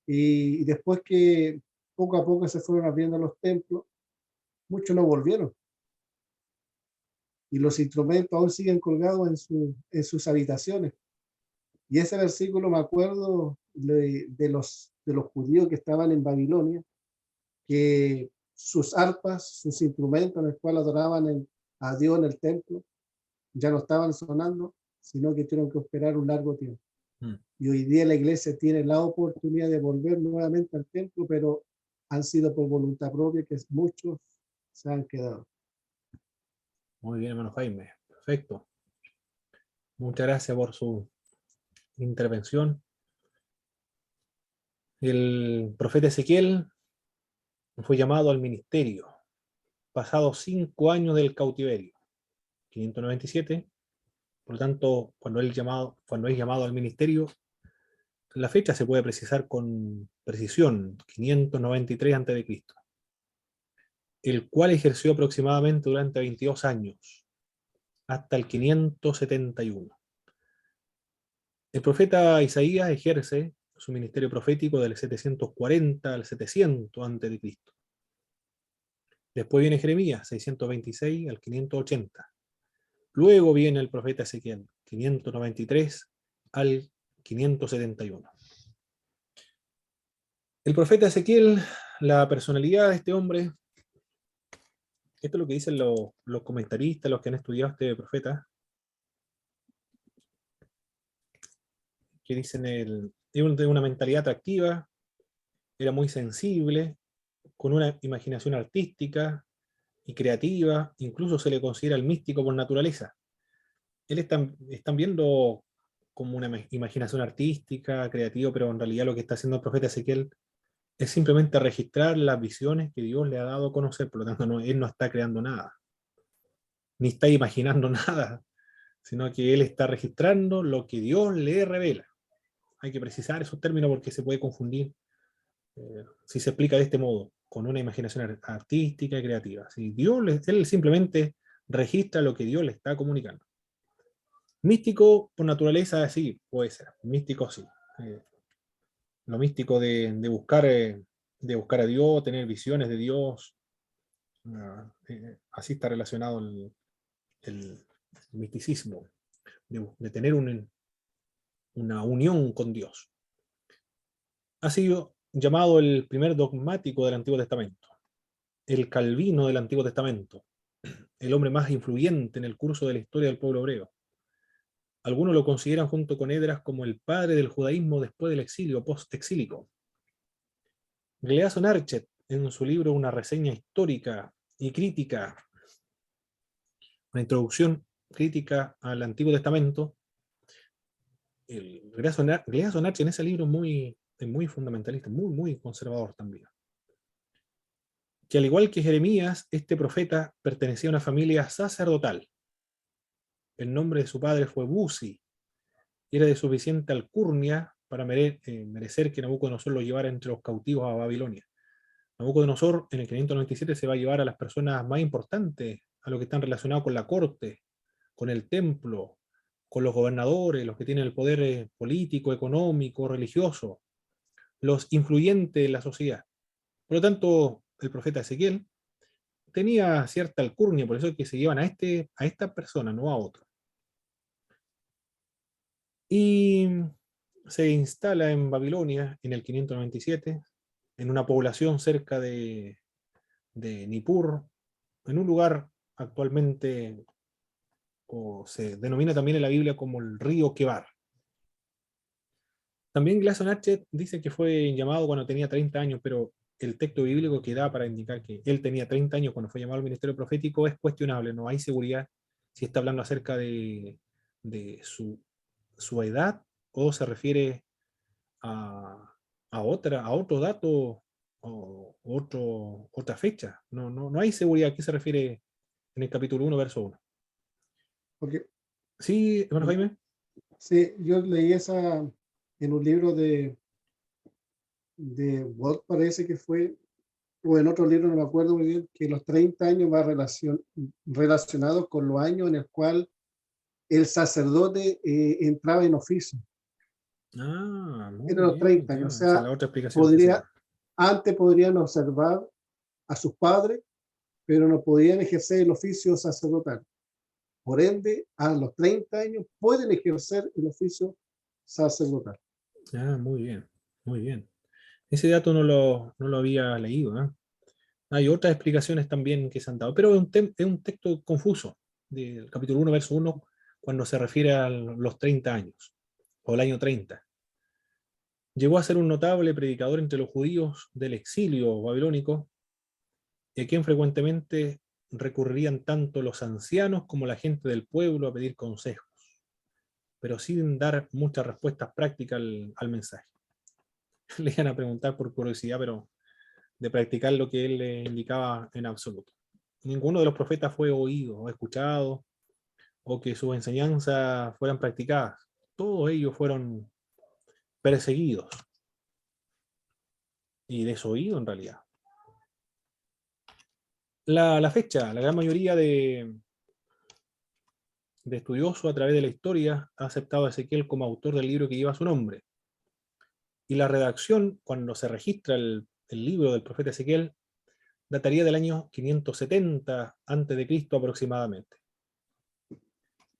Y después que poco a poco se fueron abriendo los templos, muchos no volvieron. Y los instrumentos aún siguen colgados en sus habitaciones. Y ese versículo me acuerdo de los judíos que estaban en Babilonia, que sus arpas, sus instrumentos en los cuales adoraban a Dios en el templo, ya no estaban sonando, sino que tuvieron que esperar un largo tiempo. Y hoy día la iglesia tiene la oportunidad de volver nuevamente al templo, pero han sido por voluntad propia que muchos se han quedado. Muy bien, hermano Jaime. Perfecto. Muchas gracias por su intervención. El profeta Ezequiel fue llamado al ministerio, pasados 5 años del cautiverio, 597. Por lo tanto, cuando es llamado al ministerio, la fecha se puede precisar con precisión, 593 a.C., el cual ejerció aproximadamente durante 22 años, hasta el 571. El profeta Isaías ejerce su ministerio profético del 740 al 700 a.C. Después viene Jeremías, 626 al 580. Luego viene el profeta Ezequiel, 593 al 571. El profeta Ezequiel, la personalidad de este hombre, esto es lo que dicen los comentaristas, los que han estudiado a este profeta, que dicen de una mentalidad atractiva, era muy sensible, con una imaginación artística y creativa, incluso se le considera el místico por naturaleza. Él están viendo como una imaginación artística, creativa, pero en realidad lo que está haciendo el profeta Ezequiel es simplemente registrar las visiones que Dios le ha dado a conocer. Por lo tanto, él no está creando nada, ni está imaginando nada, sino que él está registrando lo que Dios le revela. Hay que precisar esos términos porque se puede confundir si se explica de este modo, con una imaginación artística y creativa. Si él simplemente registra lo que Dios le está comunicando. Místico por naturaleza sí, puede ser. Místico sí. Lo místico de buscar a Dios, tener visiones de Dios, así está relacionado el misticismo, de tener una unión con Dios. Ha sido llamado el primer dogmático del Antiguo Testamento, el Calvino del Antiguo Testamento, el hombre más influyente en el curso de la historia del pueblo hebreo. Algunos lo consideran junto con Edras como el padre del judaísmo después del exilio post-exílico. Gleason Archet, en su libro Una reseña histórica y crítica, una introducción crítica al Antiguo Testamento, Gleason Archet en ese libro es muy fundamentalista, muy, muy conservador también. Que al igual que Jeremías, este profeta pertenecía a una familia sacerdotal. El nombre de su padre fue Buzi, y era de suficiente alcurnia para merecer que Nabucodonosor lo llevara entre los cautivos a Babilonia. Nabucodonosor en el 597 se va a llevar a las personas más importantes, a los que están relacionados con la corte, con el templo, con los gobernadores, los que tienen el poder político, económico, religioso, los influyentes en la sociedad. Por lo tanto, el profeta Ezequiel tenía cierta alcurnia, por eso es que se llevan a esta persona, no a otro. Y se instala en Babilonia en el 597, en una población cerca de de Nippur, en un lugar actualmente, o se denomina también en la Biblia como el río Quebar. También Gleason Archet dice que fue llamado cuando tenía 30 años, pero el texto bíblico que da para indicar que él tenía 30 años cuando fue llamado al ministerio profético es cuestionable, no hay seguridad si está hablando acerca de su edad o se refiere a otro dato o otra fecha. No hay seguridad a qué se refiere en el capítulo 1, verso 1. Porque Sí, hermano Jaime. sí, yo leí esa en un libro de Walt, parece que fue, o en otro libro, no me acuerdo muy bien, que los 30 años va relacionados con los años en el cual el sacerdote entraba en oficio. Muy Eran los bien, 30 años, o esa es sea, la otra explicación que se da. antes podrían observar a sus padres, pero no podían ejercer el oficio sacerdotal. Por ende, a los 30 años pueden ejercer el oficio sacerdotal. Muy bien, muy bien. Ese dato no lo había leído, ¿eh? Hay otras explicaciones también que se han dado, pero es un texto confuso, del capítulo 1, verso 1, cuando se refiere a los 30 años, o el año 30. Llegó a ser un notable predicador entre los judíos del exilio babilónico, y a quien frecuentemente recurrirían tanto los ancianos como la gente del pueblo a pedir consejos, pero sin dar muchas respuestas prácticas al mensaje. Le iban a preguntar por curiosidad, pero de practicar lo que él le indicaba en absoluto. Ninguno de los profetas fue oído o escuchado, o que sus enseñanzas fueran practicadas. Todos ellos fueron perseguidos y desoídos en realidad. La fecha, la gran mayoría de estudiosos a través de la historia ha aceptado a Ezequiel como autor del libro que lleva su nombre. Y la redacción, cuando se registra el libro del profeta Ezequiel, dataría del año 570 a.C. aproximadamente.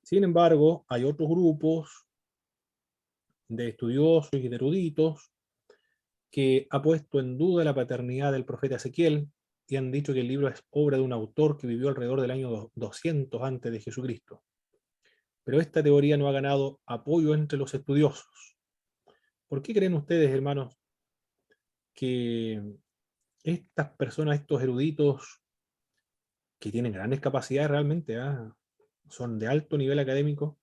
Sin embargo, hay otros grupos de estudiosos y de eruditos que ha puesto en duda la paternidad del profeta Ezequiel y han dicho que el libro es obra de un autor que vivió alrededor del año 200 antes de Jesucristo. Pero esta teoría no ha ganado apoyo entre los estudiosos. ¿Por qué creen ustedes, hermanos, que estas personas, estos eruditos, que tienen grandes capacidades realmente, son de alto nivel académico,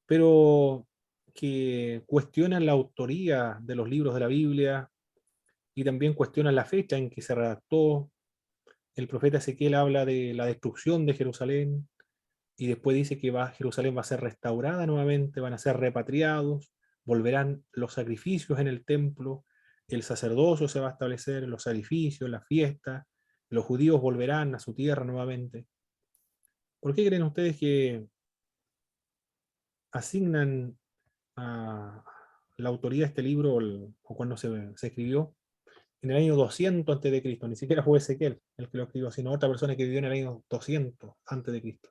pero que cuestionan la autoría de los libros de la Biblia y también cuestionan la fecha en que se redactó? El profeta Ezequiel habla de la destrucción de Jerusalén y después dice que Jerusalén va a ser restaurada nuevamente, van a ser repatriados, volverán los sacrificios en el templo, el sacerdocio se va a establecer, los sacrificios, las fiestas, los judíos volverán a su tierra nuevamente. ¿Por qué creen ustedes que asignan a la autoría de este libro, o cuando se escribió, en el año 200 antes de Cristo? Ni siquiera fue Ezequiel el que lo escribió, sino otra persona que vivió en el año 200 antes de Cristo.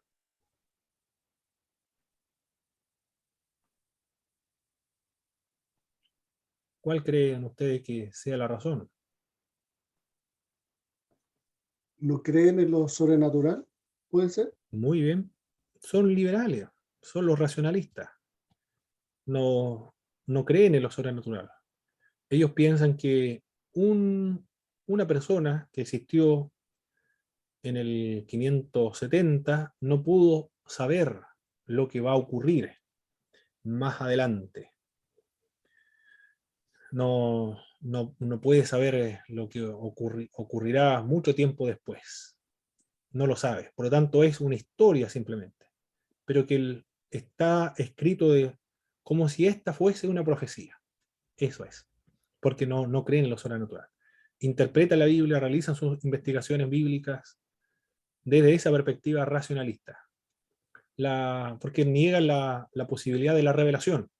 ¿Cuál creen ustedes que sea la razón? ¿No creen en lo sobrenatural? ¿Puede ser? Muy bien. Son liberales, son los racionalistas. No creen en lo sobrenatural. Ellos piensan que una persona que existió en el 570 no pudo saber lo que va a ocurrir más adelante. No puede saber lo que ocurrirá mucho tiempo después. No lo sabe. Por lo tanto, es una historia simplemente. Pero que está escrito como si esta fuese una profecía. Eso es. Porque no creen en lo sobrenatural. Interpretan la Biblia, realizan sus investigaciones bíblicas desde esa perspectiva racionalista. Porque niegan la posibilidad de la revelación.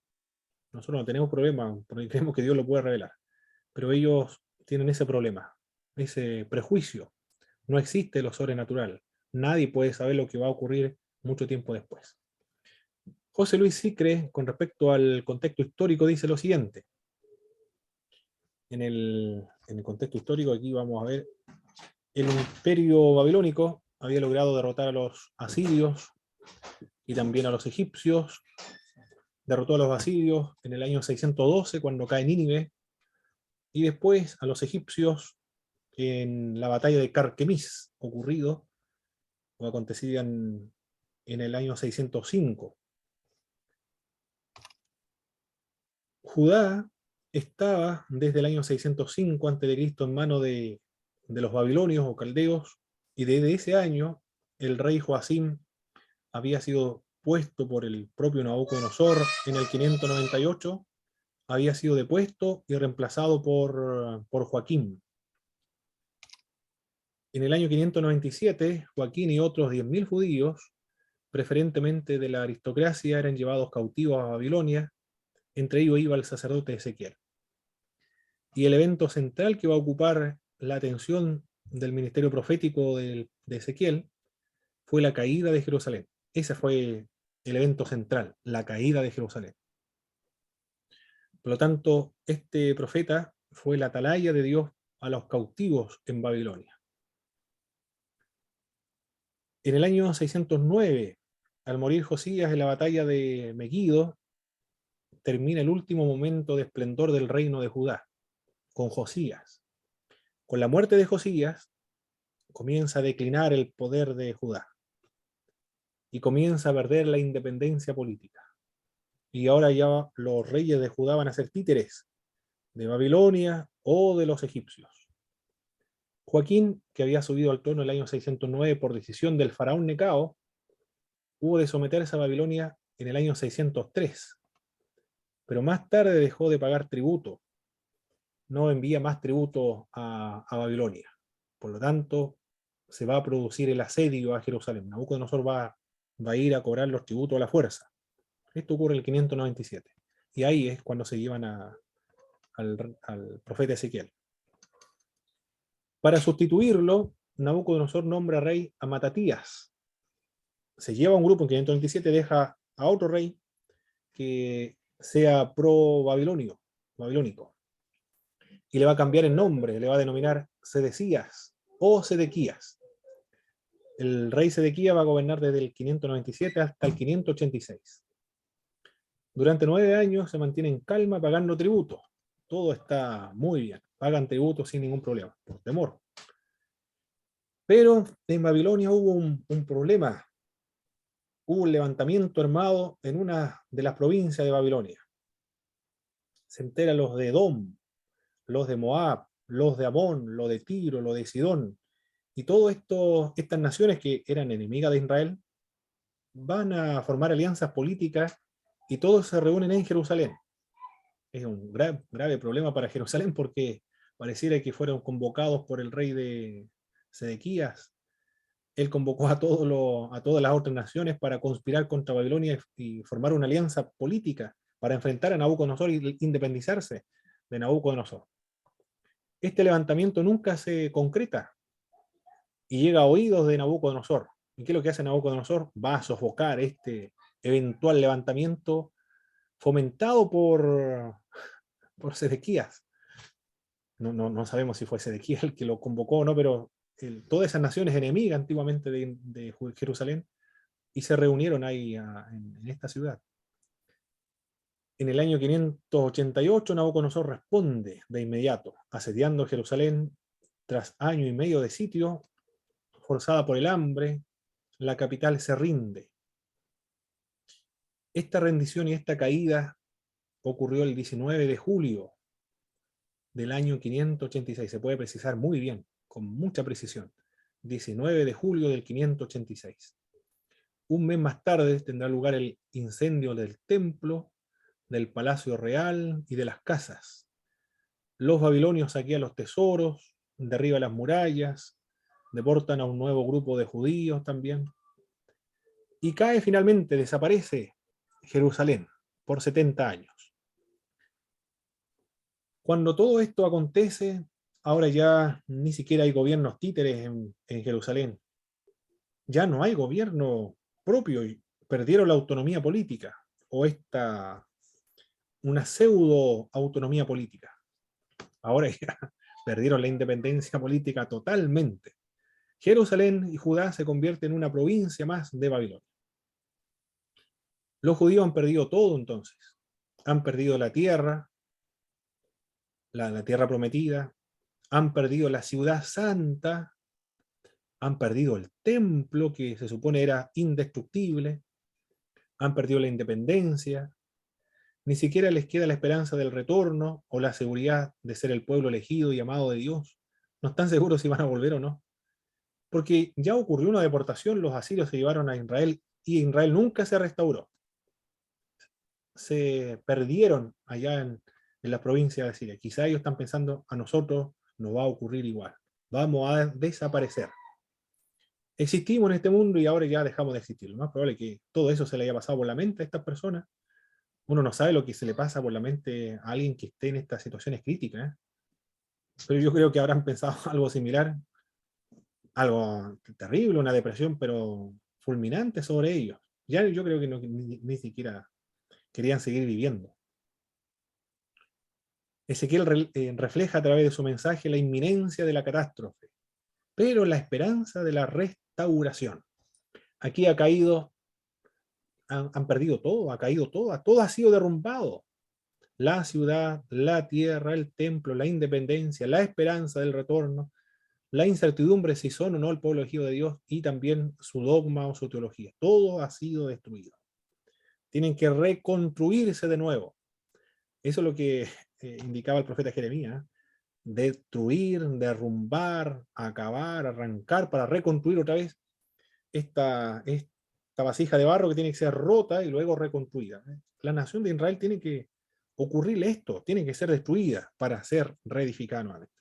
Nosotros no tenemos problema, porque creemos que Dios lo puede revelar. Pero ellos tienen ese problema, ese prejuicio. No existe lo sobrenatural. Nadie puede saber lo que va a ocurrir mucho tiempo después. José Luis Sicre, con respecto al contexto histórico, dice lo siguiente. En el contexto histórico, aquí vamos a ver El imperio babilónico había logrado derrotar a los asirios y también a los egipcios. Derrotó a los asirios en el año 612 cuando cae Nínive, y después a los egipcios en la batalla de Carquemis, ocurrido o acontecida en el año 605. Judá estaba desde el año 605 a.C. en manos de los babilonios o caldeos, y desde ese año el rey Joacim había sido puesto por el propio Nabucodonosor en el 598, había sido depuesto y reemplazado por Joaquín. En el año 597, Joaquín y otros 10.000 judíos, preferentemente de la aristocracia, eran llevados cautivos a Babilonia. Entre ellos iba el sacerdote Ezequiel. Y el evento central que va a ocupar la atención del ministerio profético de Ezequiel fue la caída de Jerusalén. Ese fue el evento central, la caída de Jerusalén. Por lo tanto, este profeta fue la atalaya de Dios a los cautivos en Babilonia. En el año 609, al morir Josías en la batalla de Megiddo, termina el último momento de esplendor del reino de Judá, con Josías. Con la muerte de Josías, comienza a declinar el poder de Judá y comienza a perder la independencia política. Y ahora ya los reyes de Judá van a ser títeres de Babilonia o de los egipcios. Joaquín, que había subido al trono el año 609 por decisión del faraón Necao, hubo de someterse a Babilonia en el año 603, pero más tarde dejó de pagar tributo, no envía más tributo a Babilonia. Por lo tanto, se va a producir el asedio a Jerusalén. Nabucodonosor va a ir a cobrar los tributos a la fuerza. Esto ocurre en el 597. Y ahí es cuando se llevan al profeta Ezequiel. Para sustituirlo, Nabucodonosor nombra rey a Matatías. Se lleva un grupo en 597, deja a otro rey que sea pro-babilónico, y le va a cambiar el nombre, le va a denominar Sedecías o Sedequías. El rey Sedequías va a gobernar desde el 597 hasta el 586. Durante 9 años se mantiene en calma pagando tributos. Todo está muy bien, pagan tributos sin ningún problema, por temor. Pero en Babilonia hubo un problema. Hubo un levantamiento armado en una de las provincias de Babilonia. Se enteran los de Edom, los de Moab, los de Amón, los de Tiro, los de Sidón, y todas estas naciones que eran enemigas de Israel van a formar alianzas políticas y todos se reúnen en Jerusalén. Es un grave problema para Jerusalén porque pareciera que fueron convocados por el rey de Sedequías. Él convocó a todas las otras naciones para conspirar contra Babilonia y formar una alianza política para enfrentar a Nabucodonosor y independizarse de Nabucodonosor. Este levantamiento nunca se concreta y llega a oídos de Nabucodonosor. ¿Y qué es lo que hace Nabucodonosor? Va a sofocar este eventual levantamiento fomentado por Sedequías. No sabemos si fue Sedequías el que lo convocó o no, pero todas esas naciones enemigas antiguamente de Jerusalén y se reunieron ahí en esta ciudad. En el año 588 Nabucodonosor responde de inmediato, asediando Jerusalén. Tras año y medio de sitio, forzada por el hambre, la capital se rinde. Esta rendición y esta caída ocurrió el 19 de julio del año 586. Se puede precisar muy bien, con mucha precisión. 19 de julio del 586. Un mes más tarde tendrá lugar el incendio del templo, del palacio real y de las casas. Los babilonios saquean los tesoros, derriban las murallas, deportan a un nuevo grupo de judíos también. Y cae finalmente, desaparece Jerusalén por 70 años. Cuando todo esto acontece, ahora ya ni siquiera hay gobiernos títeres en Jerusalén. Ya no hay gobierno propio y perdieron la autonomía política, o una pseudo autonomía política. Ahora ya perdieron la independencia política totalmente. Jerusalén y Judá se convierten en una provincia más de Babilonia. Los judíos han perdido todo entonces. Han perdido la tierra, la tierra prometida, han perdido la ciudad santa, han perdido el templo que se supone era indestructible, han perdido la independencia, ni siquiera les queda la esperanza del retorno o la seguridad de ser el pueblo elegido y amado de Dios. No están seguros si van a volver o no. Porque ya ocurrió una deportación, los asirios se llevaron a Israel y Israel nunca se restauró. Se perdieron allá en la provincia de Siria. Quizá ellos están pensando, a nosotros nos va a ocurrir igual. Vamos a desaparecer. Existimos en este mundo y ahora ya dejamos de existir. Lo más probable es que todo eso se le haya pasado por la mente a estas personas. Uno no sabe lo que se le pasa por la mente a alguien que esté en estas situaciones críticas, ¿eh? Pero yo creo que habrán pensado algo similar, algo terrible, una depresión, pero fulminante sobre ellos. Ya yo creo que ni siquiera querían seguir viviendo. Ezequiel refleja a través de su mensaje la inminencia de la catástrofe, pero la esperanza de la restauración. Aquí ha caído, han perdido todo, ha caído todo ha sido derrumbado. La ciudad, la tierra, el templo, la independencia, la esperanza del retorno, la incertidumbre si son o no el pueblo elegido de Dios y también su dogma o su teología. Todo ha sido destruido. Tienen que reconstruirse de nuevo. Eso es lo que indicaba el profeta Jeremías. Destruir, derrumbar, acabar, arrancar para reconstruir otra vez esta vasija de barro que tiene que ser rota y luego reconstruida. La nación de Israel tiene que ocurrirle esto, tiene que ser destruida para ser reedificada nuevamente.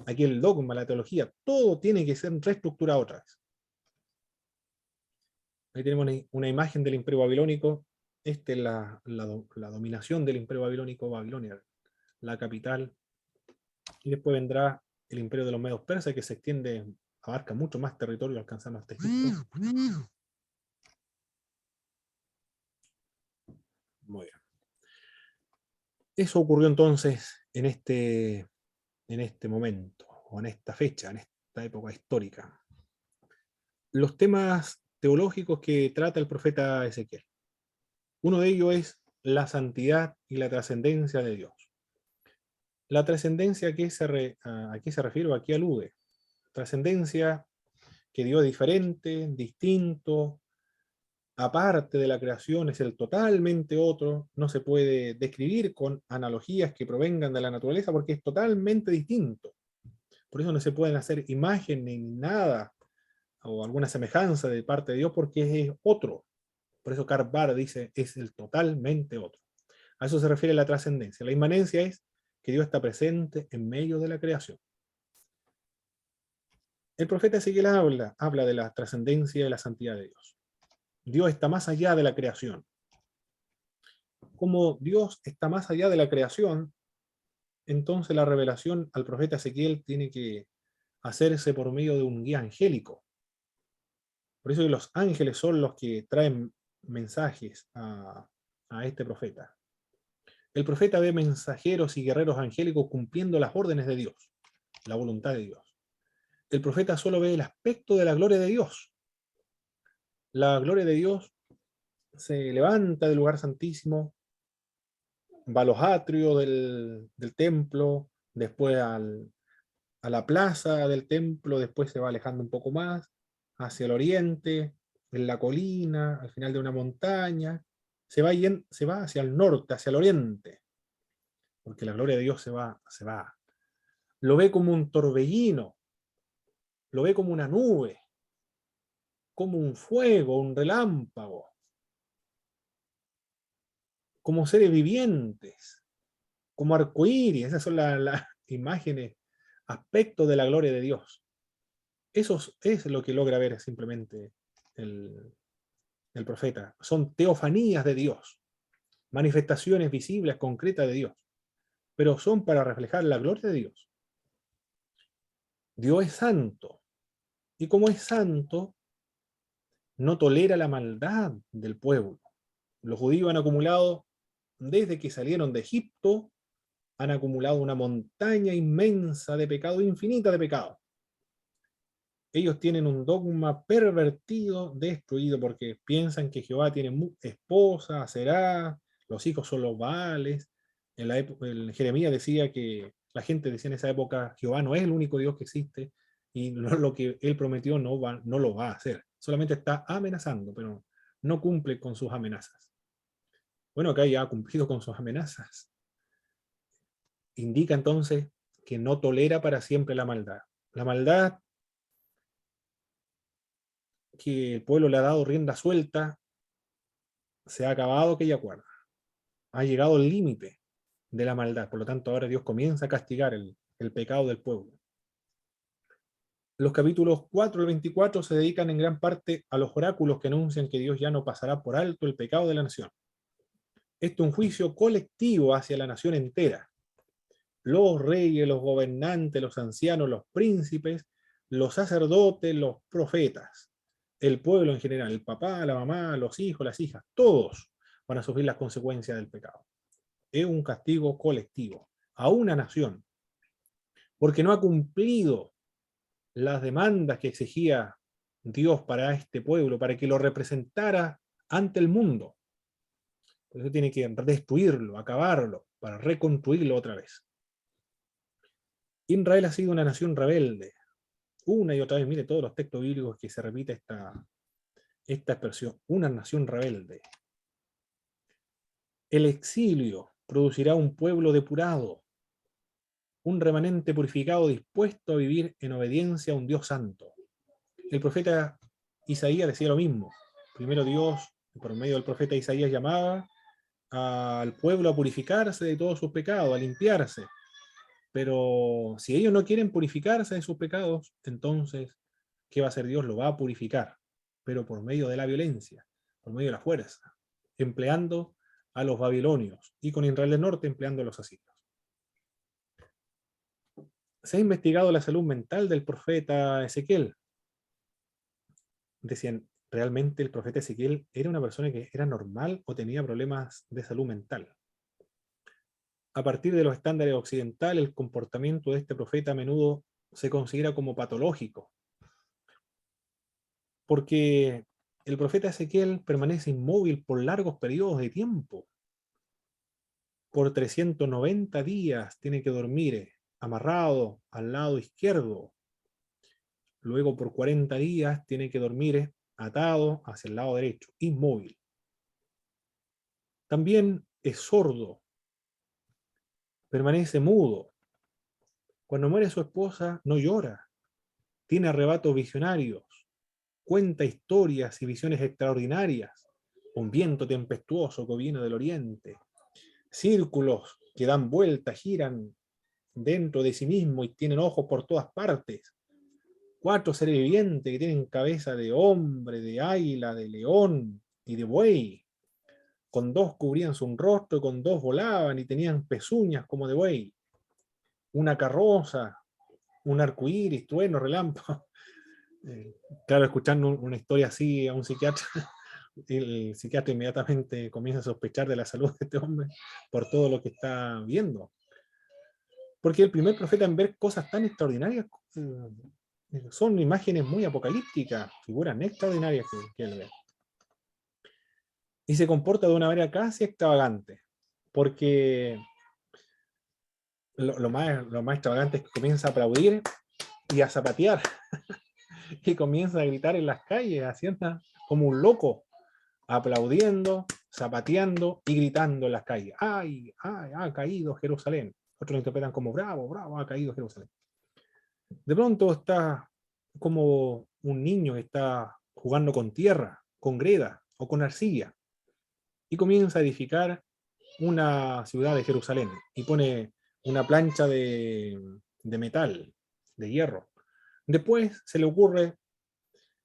Aquí el dogma, la teología, todo tiene que ser reestructurado otra vez. Ahí tenemos una imagen del imperio babilónico. Esta es la dominación del imperio babilónico, Babilonia, la capital. Y después vendrá el imperio de los medos persas, que se extiende, abarca mucho más territorio, alcanzando hasta Egipto. Muy bien. Eso ocurrió entonces en este momento, o en esta fecha, en esta época histórica. Los temas teológicos que trata el profeta Ezequiel. Uno de ellos es la santidad y la trascendencia de Dios. La trascendencia, ¿a qué se refiere o a qué alude? Trascendencia que Dios es diferente, distinto, aparte de la creación, es el totalmente otro, no se puede describir con analogías que provengan de la naturaleza porque es totalmente distinto. Por eso no se pueden hacer imágenes ni nada o alguna semejanza de parte de Dios porque es otro. Por eso Karl Barth dice, es el totalmente otro. A eso se refiere la trascendencia. La inmanencia es que Dios está presente en medio de la creación. El profeta Ezequiel habla de la trascendencia y la santidad de Dios. Dios está más allá de la creación. Como Dios está más allá de la creación, entonces la revelación al profeta Ezequiel tiene que hacerse por medio de un guía angélico. Por eso que los ángeles son los que traen mensajes a este profeta. El profeta ve mensajeros y guerreros angélicos cumpliendo las órdenes de Dios, la voluntad de Dios. El profeta solo ve el aspecto de la gloria de Dios. La gloria de Dios se levanta del lugar santísimo, va a los atrios del templo, después a la plaza del templo, después se va alejando un poco más, hacia el oriente, en la colina, al final de una montaña, se va hacia el norte, hacia el oriente, porque la gloria de Dios se va. Lo ve como un torbellino, lo ve como una nube, como un fuego, un relámpago, como seres vivientes, como arcoíris. Esas son las imágenes, aspectos de la gloria de Dios. Eso es lo que logra ver simplemente el profeta. Son teofanías de Dios, manifestaciones visibles, concretas de Dios, pero son para reflejar la gloria de Dios. Dios es santo, y como es santo, no tolera la maldad del pueblo. Los judíos han acumulado, desde que salieron de Egipto, han acumulado una montaña inmensa de pecado, infinita de pecado. Ellos tienen un dogma pervertido, destruido, porque piensan que Jehová tiene esposa, será, los hijos son los Baales. En Jeremías decía que la gente decía en esa época, Jehová no es el único Dios que existe, y lo que él prometió no lo va a hacer. Solamente está amenazando, pero no cumple con sus amenazas. Bueno, acá ya ha cumplido con sus amenazas. Indica entonces que no tolera para siempre la maldad. La maldad que el pueblo le ha dado rienda suelta, se ha acabado aquella cuerda. Ha llegado el límite de la maldad. Por lo tanto, ahora Dios comienza a castigar el pecado del pueblo. Los capítulos 4 al 24 se dedican en gran parte a los oráculos que anuncian que Dios ya no pasará por alto el pecado de la nación. Esto es un juicio colectivo hacia la nación entera. Los reyes, los gobernantes, los ancianos, los príncipes, los sacerdotes, los profetas, el pueblo en general, el papá, la mamá, los hijos, las hijas, todos van a sufrir las consecuencias del pecado. Es un castigo colectivo a una nación, porque no ha cumplido las demandas que exigía Dios para este pueblo, para que lo representara ante el mundo. Por eso tiene que destruirlo, acabarlo, para reconstruirlo otra vez. Israel ha sido una nación rebelde. Una y otra vez, mire todos los textos bíblicos que se repite esta expresión, una nación rebelde. El exilio producirá un pueblo depurado, un remanente purificado dispuesto a vivir en obediencia a un Dios santo. El profeta Isaías decía lo mismo. Primero Dios, por medio del profeta Isaías, llamaba al pueblo a purificarse de todos sus pecados, a limpiarse. Pero si ellos no quieren purificarse de sus pecados, entonces, ¿qué va a hacer Dios? Lo va a purificar, pero por medio de la violencia, por medio de la fuerza, empleando a los babilonios, y con Israel del Norte empleando a los asirios. Se ha investigado la salud mental del profeta Ezequiel. Decían, ¿realmente el profeta Ezequiel era una persona que era normal o tenía problemas de salud mental? A partir de los estándares occidentales, el comportamiento de este profeta a menudo se considera como patológico, porque el profeta Ezequiel permanece inmóvil por largos periodos de tiempo. Por 390 días tiene que dormir amarrado al lado izquierdo. Luego por 40 días tiene que dormir atado hacia el lado derecho, inmóvil. También es sordo, permanece mudo. Cuando muere su esposa no llora, tiene arrebatos visionarios, cuenta historias y visiones extraordinarias, un viento tempestuoso que viene del oriente, círculos que dan vueltas, giran dentro de sí mismo y tienen ojos por todas partes, 4 seres vivientes que tienen cabeza de hombre, de águila, de león y de buey, con 2 cubrían su rostro y con 2 volaban y tenían pezuñas como de buey, una carroza, un arcoíris, trueno, relámpago. Claro, escuchando una historia así a un psiquiatra, el psiquiatra inmediatamente comienza a sospechar de la salud de este hombre por todo lo que está viendo. Porque el primer profeta en ver cosas tan extraordinarias son imágenes muy apocalípticas, figuras extraordinarias que él ve. Y se comporta de una manera casi extravagante, porque lo más extravagante es que comienza a aplaudir y a zapatear, y comienza a gritar en las calles, haciendo como un loco, aplaudiendo, zapateando y gritando en las calles. ¡Ay, ay, ha caído Jerusalén! Otros lo interpretan como bravo, bravo, ha caído Jerusalén. De pronto está como un niño que está jugando con tierra, con greda o con arcilla, y comienza a edificar una ciudad de Jerusalén y pone una plancha de metal, de hierro. Después se le ocurre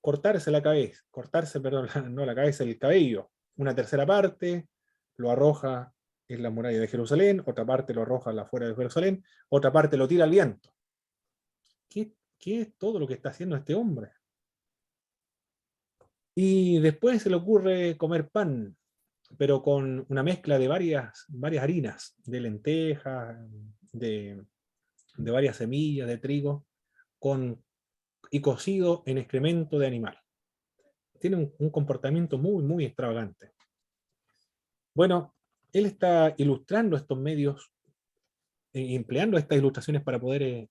no la cabeza, el cabello. Una tercera parte lo arroja en la muralla de Jerusalén, otra parte lo arroja afuera de Jerusalén, otra parte lo tira al viento. ¿Qué es todo lo que está haciendo este hombre? Y después se le ocurre comer pan, pero con una mezcla de varias harinas, de lentejas, de varias semillas, de trigo, con y cocido en excremento de animal. Tiene un comportamiento muy, muy extravagante. Bueno, él está ilustrando estos medios, empleando estas ilustraciones para poder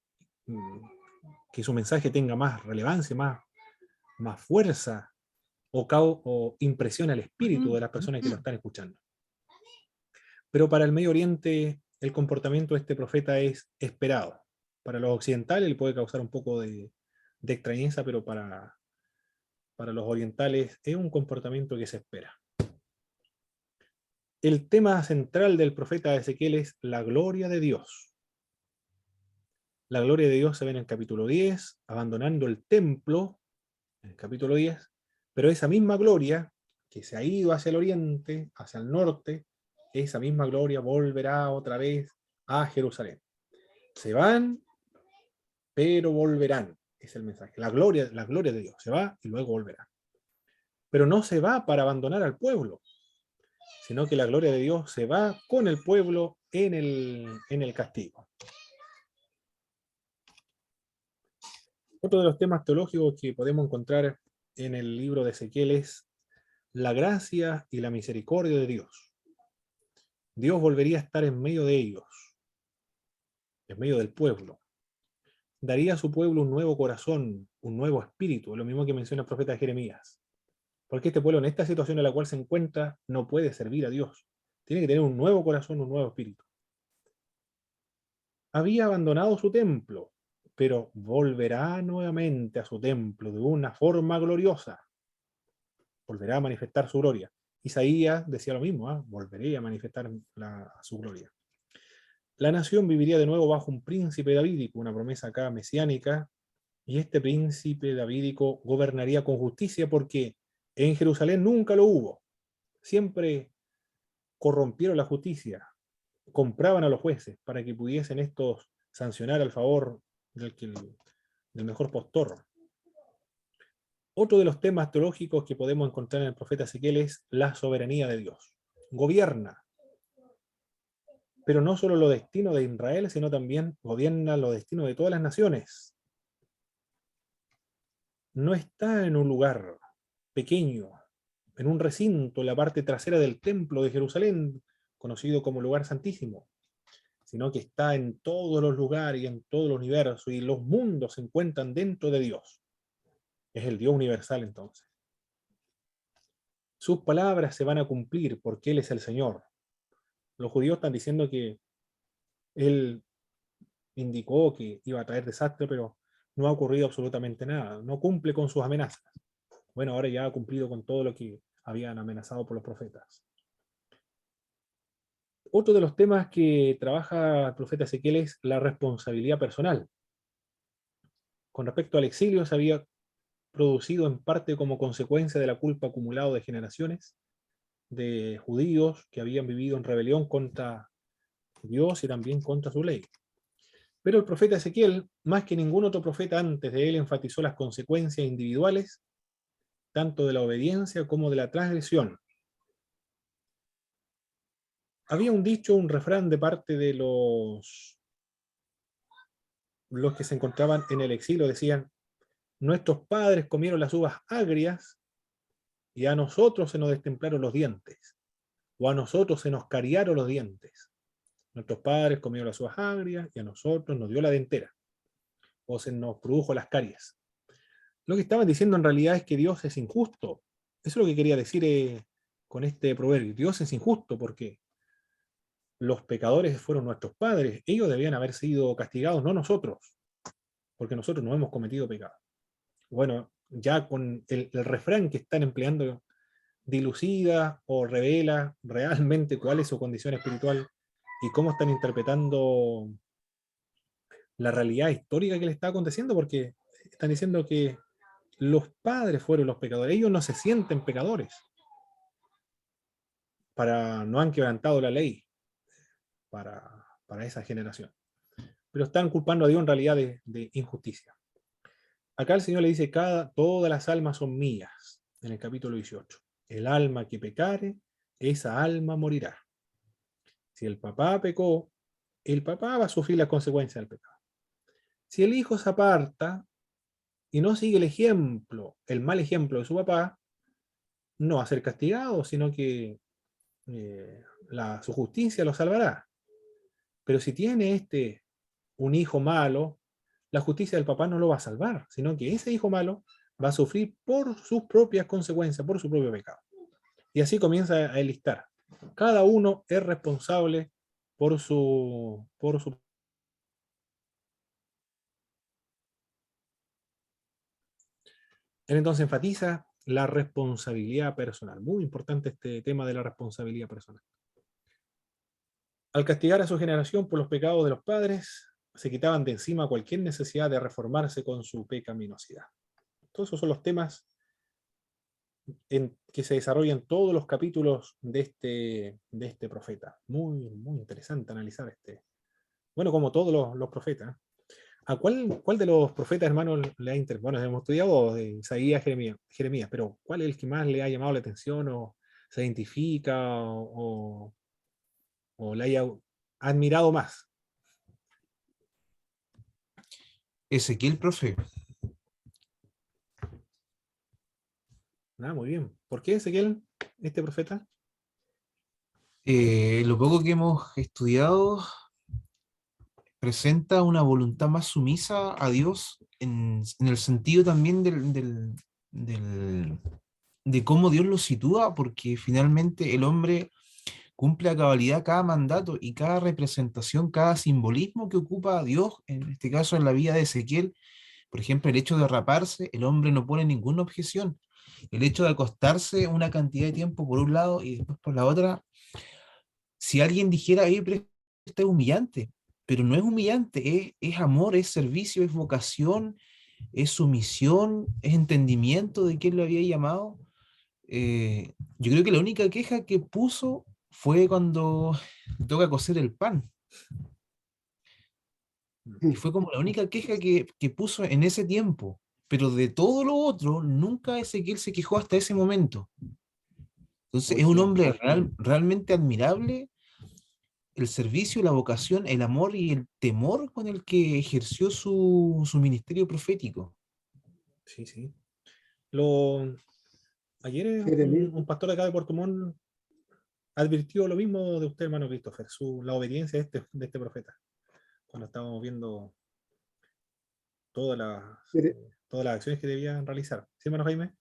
que su mensaje tenga más relevancia, más fuerza o impresione al espíritu de las personas que lo están escuchando. Pero para el Medio Oriente el comportamiento de este profeta es esperado. Para los occidentales le puede causar un poco de extrañeza, pero para los orientales es un comportamiento que se espera. El tema central del profeta Ezequiel es la gloria de Dios. La gloria de Dios se ve en el capítulo 10, abandonando el templo, en el capítulo 10, pero esa misma gloria que se ha ido hacia el oriente, hacia el norte, esa misma gloria volverá otra vez a Jerusalén. Se van, pero volverán. Es el mensaje. La gloria de Dios se va y luego volverá. Pero no se va para abandonar al pueblo, sino que la gloria de Dios se va con el pueblo en el castigo. Otro de los temas teológicos que podemos encontrar en el libro de Ezequiel es la gracia y la misericordia de Dios. Dios volvería a estar en medio de ellos, en medio del pueblo. Daría a su pueblo un nuevo corazón, un nuevo espíritu, lo mismo que menciona el profeta Jeremías. Porque este pueblo en esta situación en la cual se encuentra no puede servir a Dios. Tiene que tener un nuevo corazón, un nuevo espíritu. Había abandonado su templo, pero volverá nuevamente a su templo de una forma gloriosa. Volverá a manifestar su gloria. Isaías decía lo mismo, volveré a manifestar su gloria. La nación viviría de nuevo bajo un príncipe davídico, una promesa acá mesiánica, y este príncipe davídico gobernaría con justicia porque en Jerusalén nunca lo hubo. Siempre corrompieron la justicia, compraban a los jueces para que pudiesen estos sancionar al favor del mejor postor. Otro de los temas teológicos que podemos encontrar en el profeta Ezequiel es la soberanía de Dios. Gobierna, pero no solo los destinos de Israel, sino también gobierna los destinos de todas las naciones. No está en un lugar pequeño, en un recinto, en la parte trasera del templo de Jerusalén, conocido como lugar santísimo, sino que está en todos los lugares y en todo el universo, y los mundos se encuentran dentro de Dios. Es el Dios universal entonces. Sus palabras se van a cumplir porque Él es el Señor. Los judíos están diciendo que Él indicó que iba a traer desastre, pero no ha ocurrido absolutamente nada. No cumple con sus amenazas. Bueno, ahora ya ha cumplido con todo lo que habían amenazado por los profetas. Otro de los temas que trabaja el profeta Ezequiel es la responsabilidad personal. Con respecto al exilio, se había producido en parte como consecuencia de la culpa acumulada de generaciones de judíos que habían vivido en rebelión contra Dios y también contra su ley. Pero el profeta Ezequiel, más que ningún otro profeta antes de él, enfatizó las consecuencias individuales, tanto de la obediencia como de la transgresión. Había un dicho, un refrán de parte de los que se encontraban en el exilio, decían: nuestros padres comieron las uvas agrias y a nosotros se nos destemplaron los dientes, o a nosotros se nos cariaron los dientes. Nuestros padres comieron las uvas agrias y a nosotros nos dio la dentera, o se nos produjo las caries. Lo que estaban diciendo en realidad es que Dios es injusto. Eso es lo que quería decir con este proverbio. Dios es injusto porque los pecadores fueron nuestros padres. Ellos debían haber sido castigados, no nosotros, porque nosotros no hemos cometido pecado. Bueno, ya con el refrán que están empleando dilucida o revela realmente cuál es su condición espiritual y cómo están interpretando la realidad histórica que le está aconteciendo, porque están diciendo que los padres fueron los pecadores. Ellos no se sienten pecadores, no han quebrantado la ley para esa generación. Pero están culpando a Dios en realidad de injusticia. Acá el Señor le dice: todas las almas son mías, en el capítulo 18. El alma que pecare, esa alma morirá. Si el papá pecó, el papá va a sufrir las consecuencias del pecado. Si el hijo se aparta y no sigue el ejemplo, el mal ejemplo de su papá, no va a ser castigado, sino que su justicia lo salvará. Pero si tiene un hijo malo, la justicia del papá no lo va a salvar, sino que ese hijo malo va a sufrir por sus propias consecuencias, por su propio pecado. Y así comienza a enlistar. Cada uno es responsable por su. Él entonces enfatiza la responsabilidad personal. Muy importante este tema de la responsabilidad personal. Al castigar a su generación por los pecados de los padres, se quitaban de encima cualquier necesidad de reformarse con su pecaminosidad. Todos esos son los temas que se desarrollan todos los capítulos de este profeta. Muy, muy interesante analizar bueno, como todos los profetas. ¿A cuál de los profetas, hermanos, le ha interesado? Bueno, hemos estudiado de Isaías, Jeremías, pero ¿cuál es el que más le ha llamado la atención o se identifica o le haya admirado más? Ezequiel, profe. Muy bien. ¿Por qué Ezequiel, este profeta? Lo poco que hemos estudiado presenta una voluntad más sumisa a Dios en el sentido también de cómo Dios lo sitúa, porque finalmente el hombre cumple a cabalidad cada mandato y cada representación, cada simbolismo que ocupa a Dios, en este caso en la vida de Ezequiel. Por ejemplo, el hecho de raparse, el hombre no pone ninguna objeción. El hecho de acostarse una cantidad de tiempo por un lado y después por la otra, si alguien dijera, pero esto es humillante, pero no es humillante, es amor, es servicio, es vocación, es sumisión, es entendimiento de quién lo había llamado. Yo creo que la única queja que puso fue cuando toca cocer el pan. Y fue como la única queja que puso en ese tiempo. Pero de todo lo otro, nunca Ezequiel se quejó hasta ese momento. Entonces es un hombre realmente admirable, el servicio, la vocación, el amor y el temor con el que ejerció su ministerio profético. Sí, sí. Ayer Jeremías. un pastor de acá de Puerto Montt advirtió lo mismo de usted, hermano Christopher, la obediencia de este profeta, cuando estábamos viendo todas las, Jere- todas las acciones que debían realizar. ¿Sí, hermano Jaime?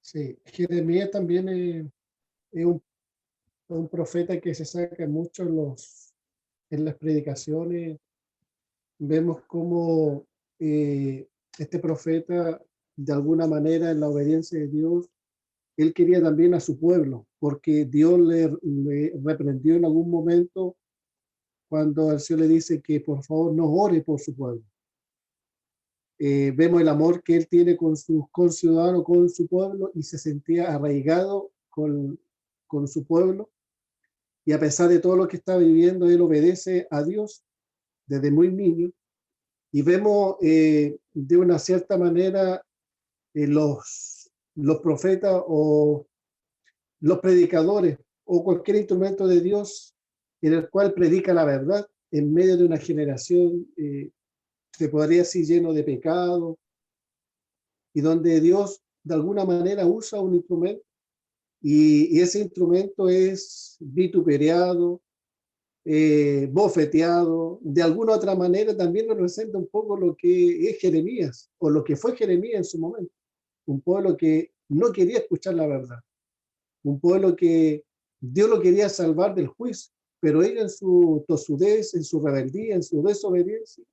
Sí, Jeremías también es un profeta que se saca mucho en las predicaciones. Vemos cómo este profeta, de alguna manera, en la obediencia de Dios, él quería también a su pueblo, porque Dios le reprendió en algún momento cuando el Señor le dice que por favor no ore por su pueblo. Vemos el amor que él tiene con sus conciudadanos, con su pueblo, y se sentía arraigado con su pueblo. Y a pesar de todo lo que está viviendo, él obedece a Dios desde muy niño. Y vemos de una cierta manera los profetas o los predicadores o cualquier instrumento de Dios en el cual predica la verdad en medio de una generación, se podría decir, lleno de pecado, y donde Dios de alguna manera usa un instrumento y ese instrumento es vituperiado, bofeteado, de alguna otra manera también representa un poco lo que es Jeremías o lo que fue Jeremías en su momento, un pueblo que no quería escuchar la verdad, un pueblo que Dios lo quería salvar del juicio, pero ellos en su tosudez, en su rebeldía, en su desobediencia,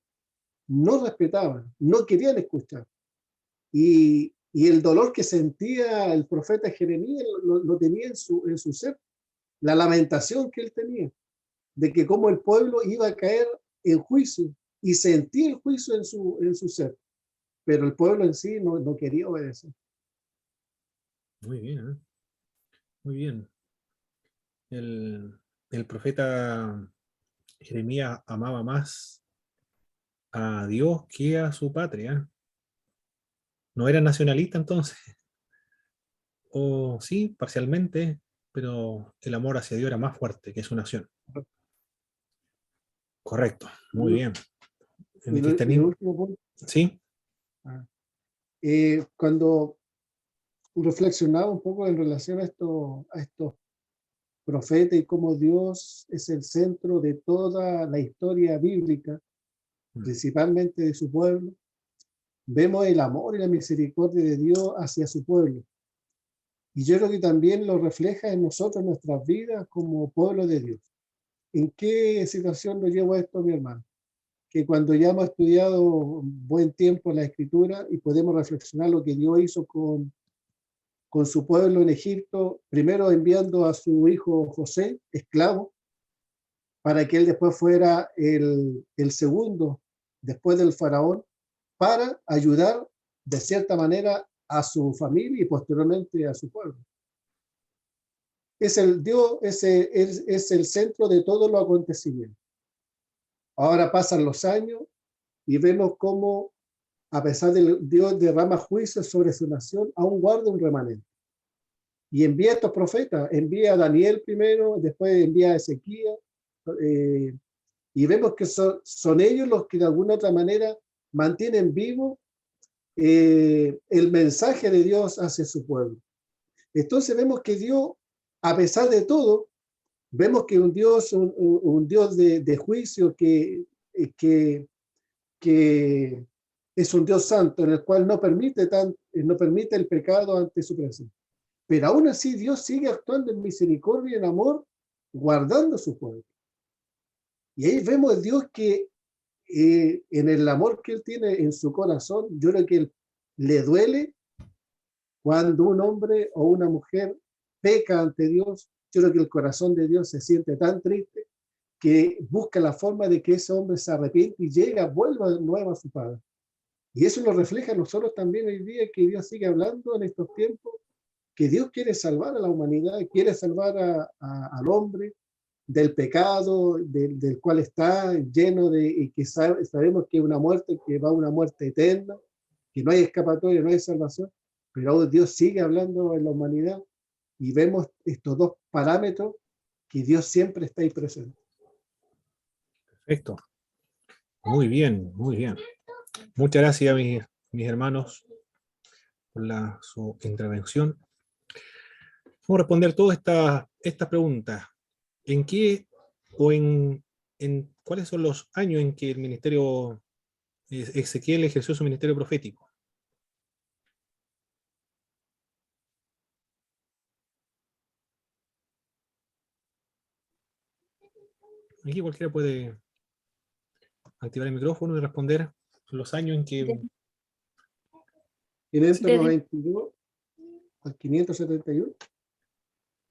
no respetaban, no querían escuchar. Y el dolor que sentía el profeta Jeremías lo tenía en su ser, la lamentación que él tenía, de que como el pueblo iba a caer en juicio, y sentía el juicio en su ser, pero el pueblo en sí no quería obedecer. Muy bien, ¿eh? Muy bien. El profeta Jeremías amaba más a Dios que a su patria. No era nacionalista entonces, o sí, parcialmente, pero el amor hacia Dios era más fuerte que su nación. Correcto, muy bien. En Y el el cristianismo, último punto, sí, Cuando reflexionaba un poco en relación a estos profetas y cómo Dios es el centro de toda la historia bíblica, principalmente de su pueblo, vemos el amor y la misericordia de Dios hacia su pueblo. Y yo creo que también lo refleja en nosotros, en nuestras vidas como pueblo de Dios. ¿En qué situación lo llevo esto, mi hermano? Que cuando ya hemos estudiado un buen tiempo la Escritura y podemos reflexionar lo que Dios hizo con su pueblo en Egipto, primero enviando a su hijo José, esclavo, para que él después fuera el segundo, después del faraón, para ayudar de cierta manera a su familia y posteriormente a su pueblo. Es el Dios, es el centro de todos los acontecimientos. Ahora pasan los años y vemos cómo, a pesar de Dios derrama juicio sobre su nación, aún guarda un remanente. Y envía a estos profetas, envía a Daniel primero, después envía a Ezequías, y vemos que son ellos los que de alguna otra manera mantienen vivo el mensaje de Dios hacia su pueblo. Entonces vemos que Dios, a pesar de todo, vemos que un Dios de juicio que es un Dios santo, en el cual no permite el pecado ante su presencia. Pero aún así Dios sigue actuando en misericordia y en amor, guardando su pueblo. Y ahí vemos el Dios que en el amor que Él tiene en su corazón, yo creo que Él le duele cuando un hombre o una mujer peca ante Dios. Yo creo que el corazón de Dios se siente tan triste que busca la forma de que ese hombre se arrepiente y vuelva de nuevo a su Padre. Y eso lo refleja a nosotros también hoy día, que Dios sigue hablando en estos tiempos, que Dios quiere salvar a la humanidad, quiere salvar al hombre del pecado del cual está lleno y que sabemos que es una muerte, que va a una muerte eterna, que no hay escapatoria, no hay salvación, pero Dios sigue hablando en la humanidad y vemos estos dos parámetros que Dios siempre está ahí presente. Perfecto. Muy bien, muy bien. Muchas gracias, mis hermanos, por su intervención. Vamos a responder todas estas preguntas. ¿En qué o en cuáles son los años en que el ministerio Ezequiel ejerció su ministerio profético? Aquí cualquiera puede activar el micrófono y responder los años en que... 592 al 571.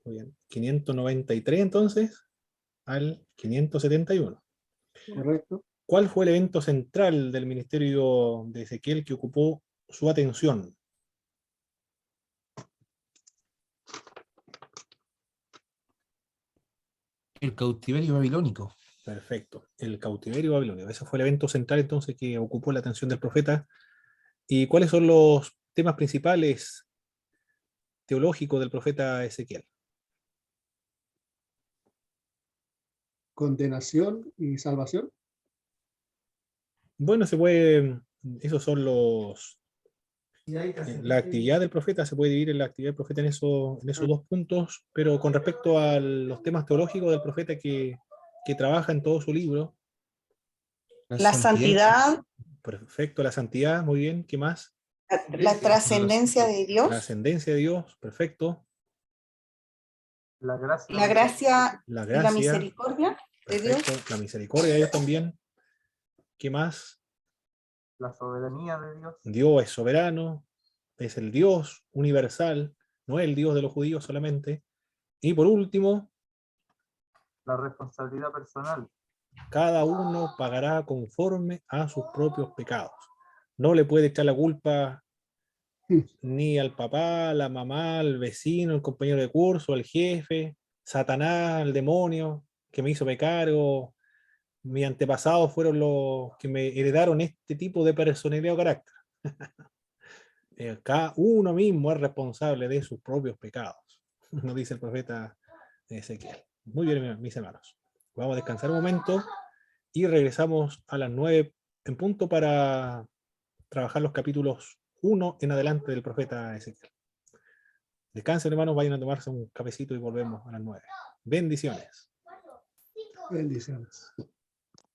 Muy bien. 593 entonces al 571. Correcto. ¿Cuál fue el evento central del ministerio de Ezequiel que ocupó su atención? El cautiverio babilónico. Perfecto, el cautiverio babilónico. Ese fue el evento central entonces que ocupó la atención del profeta. ¿Y cuáles son los temas principales teológicos del profeta Ezequiel? Condenación y salvación. Bueno, esos son la actividad del profeta, se puede dividir en la actividad del profeta en esos dos puntos, pero con respecto a los temas teológicos del profeta que trabaja en todo su libro. La santidad. Perfecto, la santidad, muy bien. ¿Qué más? La trascendencia de Dios. Trascendencia de Dios, perfecto. La gracia y la misericordia de Dios. La misericordia de Dios también. ¿Qué más? La soberanía de Dios. Dios es soberano, es el Dios universal, no es el Dios de los judíos solamente. Y por último, la responsabilidad personal. Cada uno pagará conforme a sus propios pecados. No le puede echar la culpa ni al papá, a la mamá, al vecino, al compañero de curso, al jefe, Satanás, al demonio que me hizo pecar, o mis antepasados fueron los que me heredaron este tipo de personalidad o carácter. Cada uno mismo es responsable de sus propios pecados, nos dice el profeta Ezequiel. Muy bien, mis hermanos. Vamos a descansar un momento y regresamos a las 9 en punto para trabajar los capítulos 1 en adelante del profeta Ezequiel. Descansen, hermanos, vayan a tomarse un cafecito y volvemos a las 9. Bendiciones. Bendiciones.